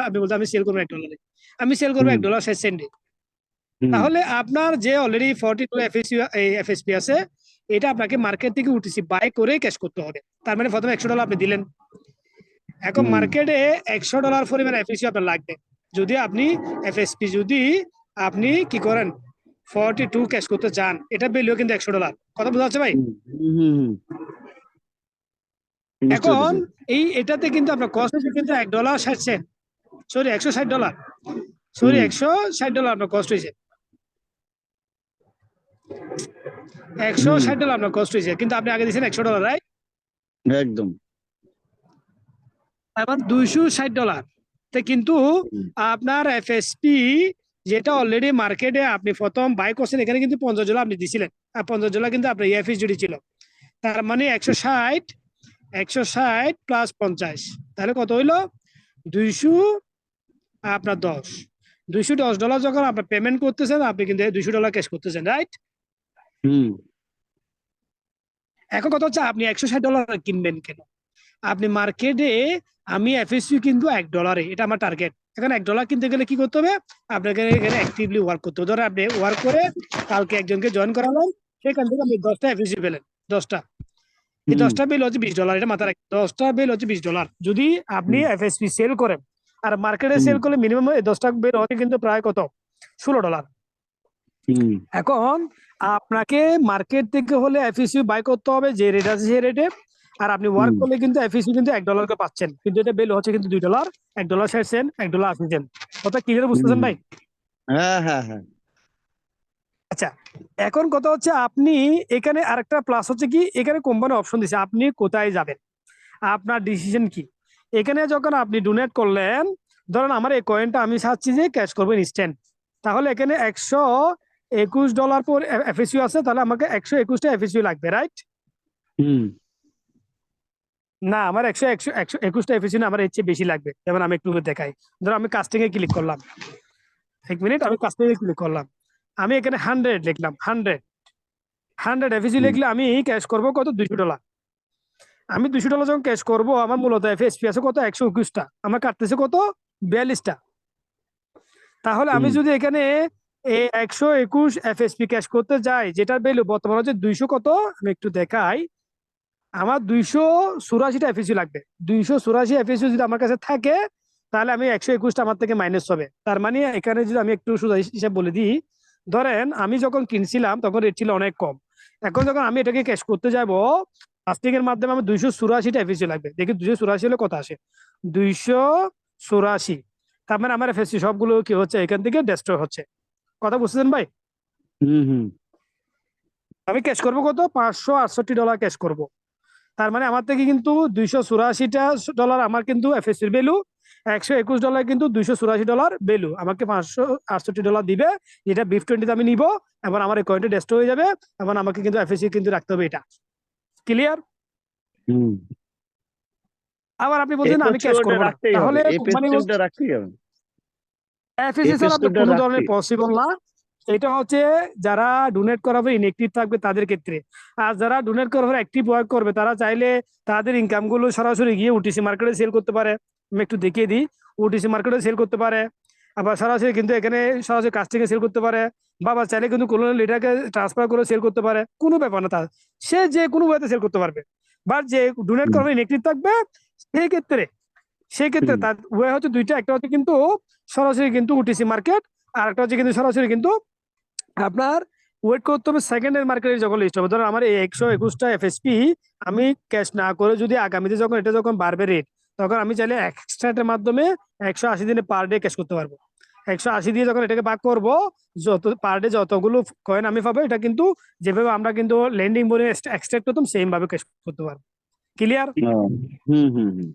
আপনি বলতে আমি সেল করবো $1, আমি সেল করবো হুম। $1 6 সেন্টে। হুম। তাহলে আপনার যে অলরেডি 42 এফএসপি আছে, এটা আপনাকে মার্কেট থেকে উঠিসি বাই করে ক্যাশ করতে হবে। তার মানে প্রথমে $100 আপনি দিলেন। এখন হুম। মার্কেটে $100 পরিমাণ এফএসপি আপনার লাগবে। যদি আপনি এফএসপি যদি আপনি কি করেন 42 ক্যাশ করতে চান, এটা ভ্যালু কিন্তু $100। কথা বোঝা যাচ্ছে ভাই? হুম। হুম। হুম। বুঝতে এখন পেরেছি। এটাতে কিন্তু আপনার কস্ট হচ্ছে কিন্তু $1.60, সরি $160, সরি হুম। $160 আপনার কস্ট হয়েছে। একশো হুম। ষাট ডলার আপনার কস্ট হয়েছে, কিন্তু আপনি আগে দিয়েছেন $100, রাইট? একদম। আবার $260 তে কিন্তু হুম। আপনার এফএসপি, যেটা অলরেডি মার্কেটে আপনি প্রথম বাই করছেন, এখানে কিন্তু $50 আপনি দিছিলেন। আর $50 কিন্তু আপনার এফএসডি ছিল। তার মানে 160 প্লাস 50, তাহলে কত হইলো? 200 আপনার 10, $210 যখন আপনার পেমেন্ট করতেছেন, আপনি কিন্তু $200 ক্যাশ করতেছেন, রাইট? হুম। এখন কথা হচ্ছে আপনি $160 কিনবেন কেন? আপনি মার্কেটে, আমি এফএসইউ কিন্তু $1, এটা আমার টার্গেট। এখন $1 কিনতে গেলে কি করতে হবে? আপনাকে এখানে অ্যাক্টিভলি ওয়ার্ক করতে হবে। ধরো আপনি ওয়ার্ক করে কালকে একজনকে জয়েন করালাম, সেখান থেকে আপনি 10টা এফএসইউ পেলেন, 10টা। এই হুম। 10টা বিল হচ্ছে $20, এটা মাথায় রাখবেন। 10টা বিল হচ্ছে $20 যদি আপনি হুম। এফএসপি সেল করেন। আর মার্কেটে হুম। সেল করলে মিনিমাম 10টা বিল হচ্ছে কিন্তু প্রায় কত? $16। হুম। এখন আপনাকে মার্কেট থেকে হলে এফএসইউ বাই করতে হবে যে রেট আছে সেই রেটে। আর আপনি ওয়ার্ক হুম। করলে কিন্তু এফএসইউ কিন্তু $1 করে পাচ্ছেন, কিন্তু এটা বেল হচ্ছে কিন্তু $2, $1.60, $1.80। কথা ক্লিয়ার বুঝতেছেন হুম। ভাই? হ্যাঁ, হ্যাঁ, হ্যাঁ। আচ্ছা, এখন কথা হচ্ছে আপনি এখানে আরেকটা প্লাস হচ্ছে কি, এখানে কোম্পানি অপশন দিচ্ছে আপনি কোথায় যাবেন, আপনার ডিসিশন কি। এখানে যখন আপনি ডোনেট করলেন, ধরেন আমার এই কয়েনটা আমি চাচ্ছি যে ক্যাশ করবো ইনস্ট্যান্ট, তাহলে এখানে $121 পর এফএসইউ আছে, তাহলে আমাকে 121টা এফএসইউ লাগবে, রাইট? হুম। না, আমার 121টা এফএসইউ না, আমার এর চেয়ে বেশি লাগবে। যেমন আমি একটু দেখাই, ধরো আমি কাস্টিং এ ক্লিক করলাম, 1 মিনিট, আমি কাস্টিং এ ক্লিক করলাম। আমি এখানে 100 লিখলাম, 100 এফএসি লিখলে আমি ক্যাশ করব কত, $200। আমি $200 যখন ক্যাশ করব, আমার মূলত এফএসপি আছে কত, 121টা, আমার কাটতেছে কত, 42টা। তাহলে আমি যদি এখানে এই 121 এফএসপি ক্যাশ করতে যাই, যেটার ভ্যালু বর্তমানে হচ্ছে 200 কত, আমি একটু দেখাই, আমার 284টা এফএসি লাগবে। 284 এফএসি যদি আমার কাছে থাকে, তাহলে আমি 121টা আমার থেকে মাইনাস হবে। তার মানে এখানে যদি আমি একটু সোজা হিসাব বলে দিই, ধরেন আমি যখন কিনছিলাম তখন রেট ছিল অনেক কম, এখন যখন আমি এটাকে ক্যাশ করতে যাবো ফাস্টিং এর মাধ্যমে, আমার 284টা এফএসি লাগবে। দেখি 284 হলে কত আসে, 284। তার মানে আমার এফএসি সবগুলো কি হচ্ছে, এখান থেকে ডেস্ট্রয় হচ্ছে। কথা বুঝছেন ভাই? হুম হুম আমি ক্যাশ করবো কত, $568 ক্যাশ করব। তার মানে আমার থেকে কিন্তু $284 আমার কিন্তু এফএসসির ভ্যালু, $121 কিন্তু $284 ভ্যালু, আমাকে $568 দিবে, যেটা বিফ 20 আমি নিব, এবং আমার এই কয়েনটা ডেস্ট হয়ে যাবে, এবং আমাকে কিন্তু এফএসসি কিন্তু রাখতে হবে। এটা ক্লিয়ার? হুম। আবার আপনি বলছেন আমি এফএসসি ক্যাশ ওটা করবো না, রাখতেই তাহলে হবে, কোম্পানি এফএসসি ওটা রাখতেই হবে, এফএসসি ছাড়া এফএসসি আপনার ওটা কোনো ধরনের রাখতেই। পসিবল না। এটা হচ্ছে যারা ডোনেট করাবে ইনএক্টিভ থাকবে তাদের ক্ষেত্রে। আর যারা ডোনেট করাবে অ্যাক্টিভ ওয়ার্ক করবে, তারা চাইলে তাদের ইনকাম গুলো সরাসরি গিয়ে ওটিসি মার্কেটে সেল করতে পারে। আমি একটু দেখিয়ে দিই, ওটিসি মার্কেটে সেল করতে পারে, আবার সরাসরি কিন্তু এখানে সরাসরি কাস্টিং এ সেল করতে পারে, বা আবার চাইলে কিন্তু কোনো লিডারকে ট্রান্সফার করে সেল করতে পারে, কোনো ব্যাপার না তার, সে যে কোনো ওয়েতে সেল করতে পারবে। বাট যে ডোনেট হুম করবে ইনএক্টিভ থাকবে, সেই ক্ষেত্রে সেই ক্ষেত্রে হুম তার ওয়ে হচ্ছে দুইটা, একটা হচ্ছে কিন্তু সরাসরি কিন্তু ওটিসি মার্কেট, আর একটা হচ্ছে কিন্তু সরাসরি কিন্তু আপনার ওয়েট করতে হবে সেকেন্ডের মার্কেটে যখন লিস্ট হবে। ধরো আমার এই 121টা এফএসপি আমি ক্যাশ না করে যদি আগামীতে যখন এটা যখন বাড়বে রেট, তখন আমি চাইলে এক্সট্রাটের মাধ্যমে 180 দিনে পার ডে ক্যাশ করতে পারবো। 180 দিয়ে যখন এটাকে ভাগ করবো, যত পার ডে যতগুলো কয়েন আমি পাবো, এটা কিন্তু যেভাবে আমরা কিন্তু লেন্ডিং বলে এক্সট্রাক্ট করতাম, সেম ভাবে ক্যাশ করতে পারবো। ক্লিয়ার? ও, হুম হুম হুম।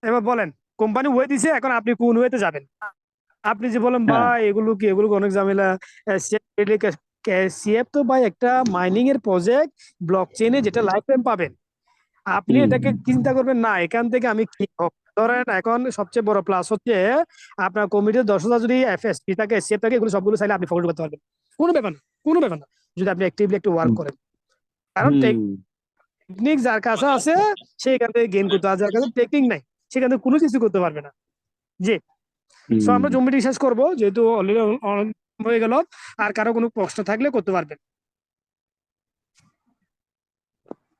এবার বলেন, কোম্পানি ওয়ে দিছে, এখন আপনি কোন ওয়েতে যাবেন? আপনি যে বলেন হ্যাঁ ভাই এগুলো কি, এগুলো অনেক ঝামেলা, সিএফ তো ভাই একটা মাইনিং এর প্রজেক্ট, ব্লক চেইনে, যেটা লাইফ টাইম পাবেন। আপনি হুম এটাকে চিন্তা করবেন না এখান থেকে আমি কি হোক। ধরেন এখন সবচেয়ে বড় প্লাস হচ্ছে আপনার কমিটিতে 10,000 যদি এফএসপি থাকে, সিএফ থাকে, এগুলো সবগুলো চাইলে আপনি ফরওয়ার্ড করতে পারবেন। কোনো ব্যাপার না, কোনো ব্যাপার না, যদি আপনি অ্যাক্টিভলি একটু ওয়ার্ক করেন। কারণ হুম টেকনিক যার কাছে আছে সে এখান থেকে গেইন করতে, আর যার কাছে টেকনিক নাই সেখান থেকে কোনো কিছু করতে পারবে না। জি। সো হুম। আমরা জমি রিসার্চ করবো, যেহেতু অলরেডি হয়ে গেল। আর কারো কোনো প্রশ্ন থাকলে করতে পারবেন।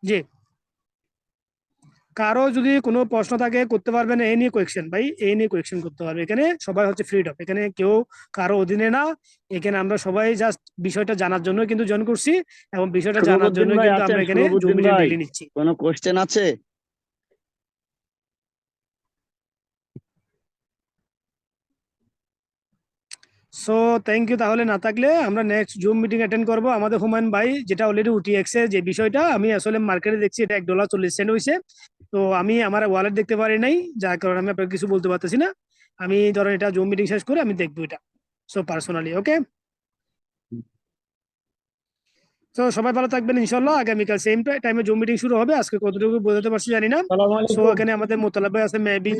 জি, কারো যদি কোনো প্রশ্ন থাকে করতে পারবেন, এ নিয়ে কোয়েকশন ভাই, এ নিয়ে কোয়েকশন করতে পারবে। এখানে সবাই হচ্ছে ফ্রিডম, এখানে কেউ কারো অধীনে না। এখানে আমরা সবাই জাস্ট বিষয়টা জানার জন্য কিন্তু জয়েন করছি, এবং বিষয়টা জানার জন্য সুরবুদ্দিন ভাই কিন্তু আছেন? আমরা এখানে সুরবুদ্দিন জমি ভাই, ডেলি নিচ্ছি। কোনো কোশ্চেন আছে? So thank you. তাহলে না থাকলে আমরা নেক্সট জুম মিটিং অ্যাটেন্ড করবো। আমাদের হুমায়ুন ভাই যেটা অলরেডি উঠিয়েছে যে বিষয়টা, আমি আসলে মার্কেটে দেখছি এটা $1.40 হয়েছে। তো আমি আমার ওয়ালেট দেখতে পারি নাই, যার কারণে আমি আপনাকে কিছু বলতে পারতেছি না। আমি ধরেন এটা জুম মিটিং শেষ করে আমি দেখবো এটা, সো পার্সোনালি। ওকে, তো সবাই ভালো থাকবেন ইনশাল্লাহ। আগামীকাল সেম টাইমে জুম মিটিং শুরু হবে। আজকে কতটুকু বোঝাতে পারছি জানি না। সালাম সো আলাইকুম। এখানে আমাদের মোতালাব ভাই আছে, মেবি।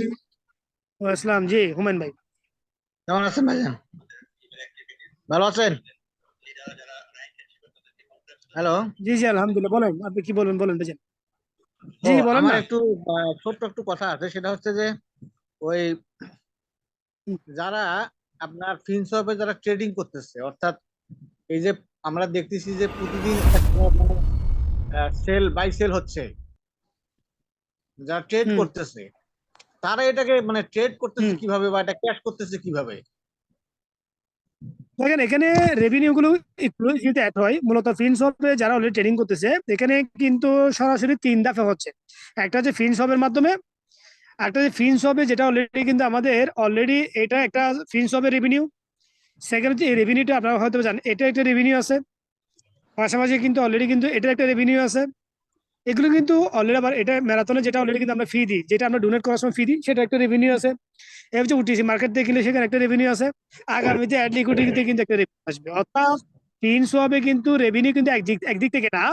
আসসালাম, জি হুমায়ুন ভাই। কেমন আছেন ভাইজান? ভালো আছেন? হ্যালো। জি জি আলহামদুলিল্লাহ, বলেন আপনি কি বলবেন, বলেন ভাইজান। ও, জি বলেন আমার না। একটু ছোট্ট একটু কথা আছে, সেটা হচ্ছে যে ওই যারা আপনার ফিনসপে যারা ট্রেডিং করতেছে, অর্থাৎ এই যে আমরা দেখতেছি যে প্রতিদিন সেল বাই সেল হচ্ছে, যারা ট্রেড হুম করতেছে তারা এটাকে মানে ট্রেড করতেছে হুম কিভাবে বা এটা ক্যাশ করতেছে কিভাবে? দেখেন এখানে রেভিনিউ গুলো একটু যেহেতু অ্যাড হয়, মূলত ফিনসপে যারা অলরেডি ট্রেডিং করতেছে, এখানে কিন্তু সরাসরি 3 দফা হচ্ছে। একটা হচ্ছে ফিনসপের মাধ্যমে, একটা যে ফিনসপে যেটা অলরেডি কিন্তু আমাদের অলরেডি এটা একটা ফিনসপের রেভিনিউ। সেকেন্ড হচ্ছে এই রেভিনিউটা আপনারা হয়তো জানেন, এটা একটা রেভিনিউ আছে। পাশাপাশি কিন্তু অলরেডি কিন্তু এটা একটা রেভিনিউ আছে। এগুলো কিন্তু অলরেডি আবার এটা ম্যারাথনে যেটা অলরেডি কিন্তু আমরা ফি দিই, যেটা আমরা ডোনেট করার সময় ফি দিই, সেটা একটা রেভিনিউ আছে। এবার যে উঠিয়েছি মার্কেট দেখলে সেখানে একটা রেভিনিউ আছে। আগামীতে অ্যাড লিকুইডিটিতে কিন্তু একটা রেভিনিউ আসবে। অর্থাৎ ফিনসবে কিন্তু রেভিনিউ কিন্তু একদিক থেকে না,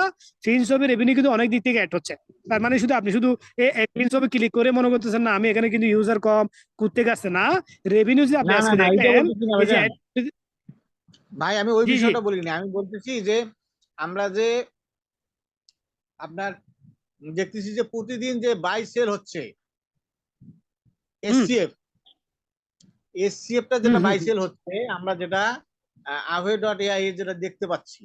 ফিনসবে রেভিনিউ কিন্তু অনেক দিক থেকে অ্যাড হচ্ছে। তার মানে শুধু আপনি শুধু ফিনসবে ক্লিক করে মনে করতেছেন না আমি এখানে কিন্তু ইউজার কম, করতে গেছে না। রেভিনিউ যদি আপনি না না আজকে না, এইটা দেখেন, বলতেছি না এই যে ভাইজান। ভাই আমি ওই জি জি বিষয়টা বলিনি, আমি বলতেছি যে আমরা যে আপনার দেখতেছি যে প্রতিদিন যে বাই সেল হচ্ছে হুম এসসিএফটা হুম যেটা হুম বাই হুম সেল হচ্ছে, আমরা যেটা আভে.এআই এ যেটা দেখতে পাচ্ছি,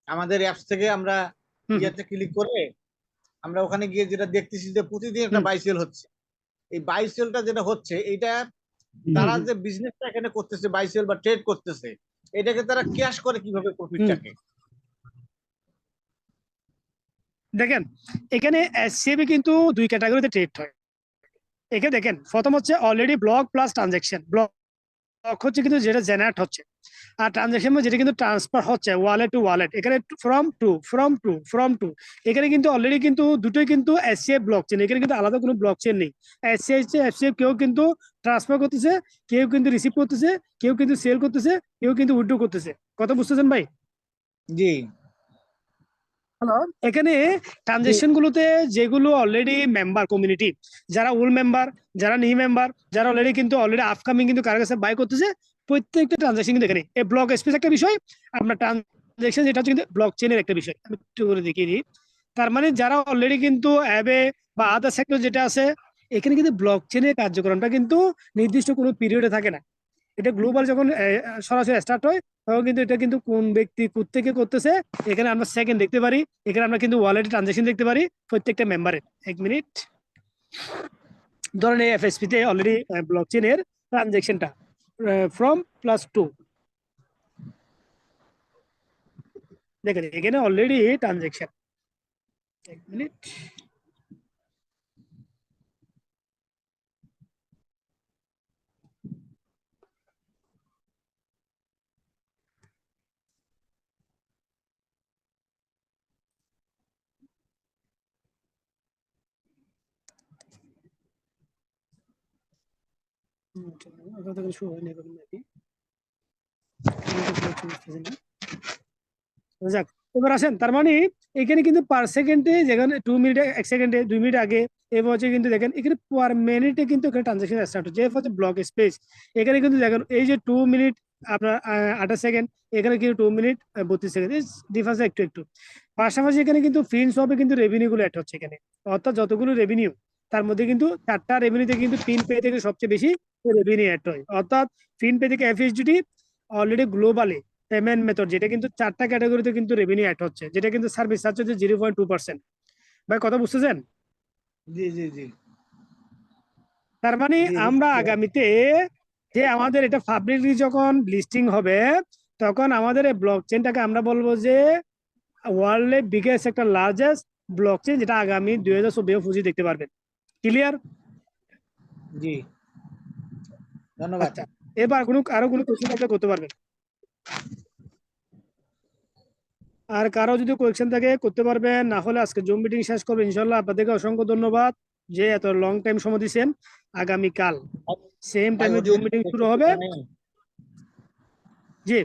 আমাদের অ্যাপস থেকে আমরা হুম হুম ইয়াতে ক্লিক করে আমরা ওখানে গিয়ে যেটা দেখতেছি যে প্রতিদিন একটা হুম বাই সেল হচ্ছে। এই বাই সেলটা যেটা হচ্ছে এইটা হুম তারা হুম যে বিজনেসটা এখানে করতেছে, বাই সেল বা ট্রেড করতেছে, এটাকে তারা ক্যাশ করে কিভাবে হুম। প্রফিটটাকে। দেখেন, এখানে এসসিবি কিন্তু দুই ক্যাটাগরিতে ট্রেড হয়। এখানে দেখেন, প্রথম হচ্ছে already block plus transaction. Block হচ্ছে কিন্তু যেটা জেনারেট হচ্ছে, আর ট্রানজেকশন যেটা কিন্তু ট্রান্সফার হচ্ছে ওয়ালেট টু ওয়ালেট, এখানে ফ্রম টু এখানে কিন্তু অলরেডি কিন্তু দুটোই কিন্তু এসসিএফ ব্লক চেন, এখানে কিন্তু আলাদা কোনো ব্লক চেন নেই। এফসিএফ কেউ কিন্তু ট্রান্সফার করতেছে, কেউ কিন্তু রিসিভ করতেছে, কেউ কিন্তু সেল করতেছে, কেউ কিন্তু উইথড্র করতেছে। কথা বুঝতেছেন ভাই? জি হ্যালো, এখানে জি ট্রানজেকশন গুলোতে যেগুলো অলরেডি মেম্বার কমিউনিটি, যারা ওল্ড মেম্বার, যারা নিউ মেম্বার, যারা অলরেডি আপকামিং কিন্তু কারো কাছে বাই করতেছে, প্রত্যেকটা ট্রানজেকশন কিন্তু এখানে এই ব্লক স্পেস একটা বিষয়। আপনার ট্রানজেকশন যেটা হচ্ছে কিন্তু ব্লক চেনের একটা বিষয়, আমি একটু করে দেখিয়ে দিই। তার মানে যারা অলরেডি কিন্তু অ্যাবে বা আদার সেক্টর যেটা আছে, এখানে কিন্তু ব্লক চেনের কার্যক্রমটা কিন্তু নির্দিষ্ট কোনো পিরিয়ডে থাকে না। এটা গ্লোবাল যখন সরাসরি স্টার্ট হয়, তখন কিন্তু এটা কিন্তু কোন ব্যক্তি কোত্থেকে করতেছে, এখানে আমরা সেকেন্ড দেখতে পারি, এখানে আমরা কিন্তু ওয়ালেট ট্রানজেকশন দেখতে পারি প্রত্যেকটা মেম্বারের। এক মিনিট, ধরেন এই এফএসপি তে অলরেডি ব্লক চেনের ট্রানজেকশনটা ফ্রম +2, দেখেন এখানে অলরেডি ট্রানজেকশন। এক মিনিট, শুরু হয়নি এখন নাকি? যাক, এবার আসেন, তার মানে এখানে কিন্তু পার সেকেন্ডে, যেখানে 2 মিনিট, 1 সেকেন্ডে, 2 মিনিট আগে, এবার হচ্ছে কিন্তু দেখেন এখানে পার মিনিটে কিন্তু এখানে ট্রানজাকশন স্টার্ট হচ্ছে, এরপর হচ্ছে ব্লক স্পেস। এখানে কিন্তু দেখেন এই যে 2 মিনিট আপনার 28 সেকেন্ড, এখানে কিন্তু 2 মিনিট 32 সেকেন্ড, ডিফারেন্স একটু একটু। পাশাপাশি এখানে কিন্তু ফিনস হবে কিন্তু রেভিনিউ গুলো অ্যাড হচ্ছে এখানে, অর্থাৎ যতগুলো রেভিনিউ, তার মধ্যে কিন্তু 4টা রেভিনিউতে কিন্তু ফিন পে থেকে সবচেয়ে বেশি রেভিনিউ অ্যাড হয়। অর্থাৎ ফিন পে থেকে এফএসডিটি অলরেডি গ্লোবালি পেমেন্ট মেথড, যেটা কিন্তু 4টা ক্যাটাগরিতে কিন্তু রেভিনিউ অ্যাড হচ্ছে, যেটা কিন্তু সার্ভিস চার্জ হচ্ছে 0.2%। ভাই কথা বুঝতেছেন? জি জি জি তার মানে জি আমরা বুঝছি ভাই। আগামীতে যে আমাদের এটা পাবলিকলি যখন লিস্টিং হবে, তখন আমাদের এই ব্লক চেনটাকে আমরা বলবো যে ওয়ার্ল্ডের বিগেস্ট একটা লার্জেস্ট ব্লক চেন, যেটা আগামী 2024 দেখতে পারবেন। ক্লিয়ার? জি ধন্যবাদ। আচ্ছা, এবার আরো কোনো কোশ্চেন থাকলে করতে পারবেন। আর কারো যদি কোয়েশ্চেন থাকে করতে পারবেন, না হলে আজকে জুম মিটিং শেষ করবেন ইনশাল্লাহ। আপনাদেরকে অসংখ্য ধন্যবাদ যে এত লং টাইম সময় দিচ্ছেন। আগামীকাল সেম ভাই টাইমে ওদের জুম মিটিং শুরু হবে। এখানে জি।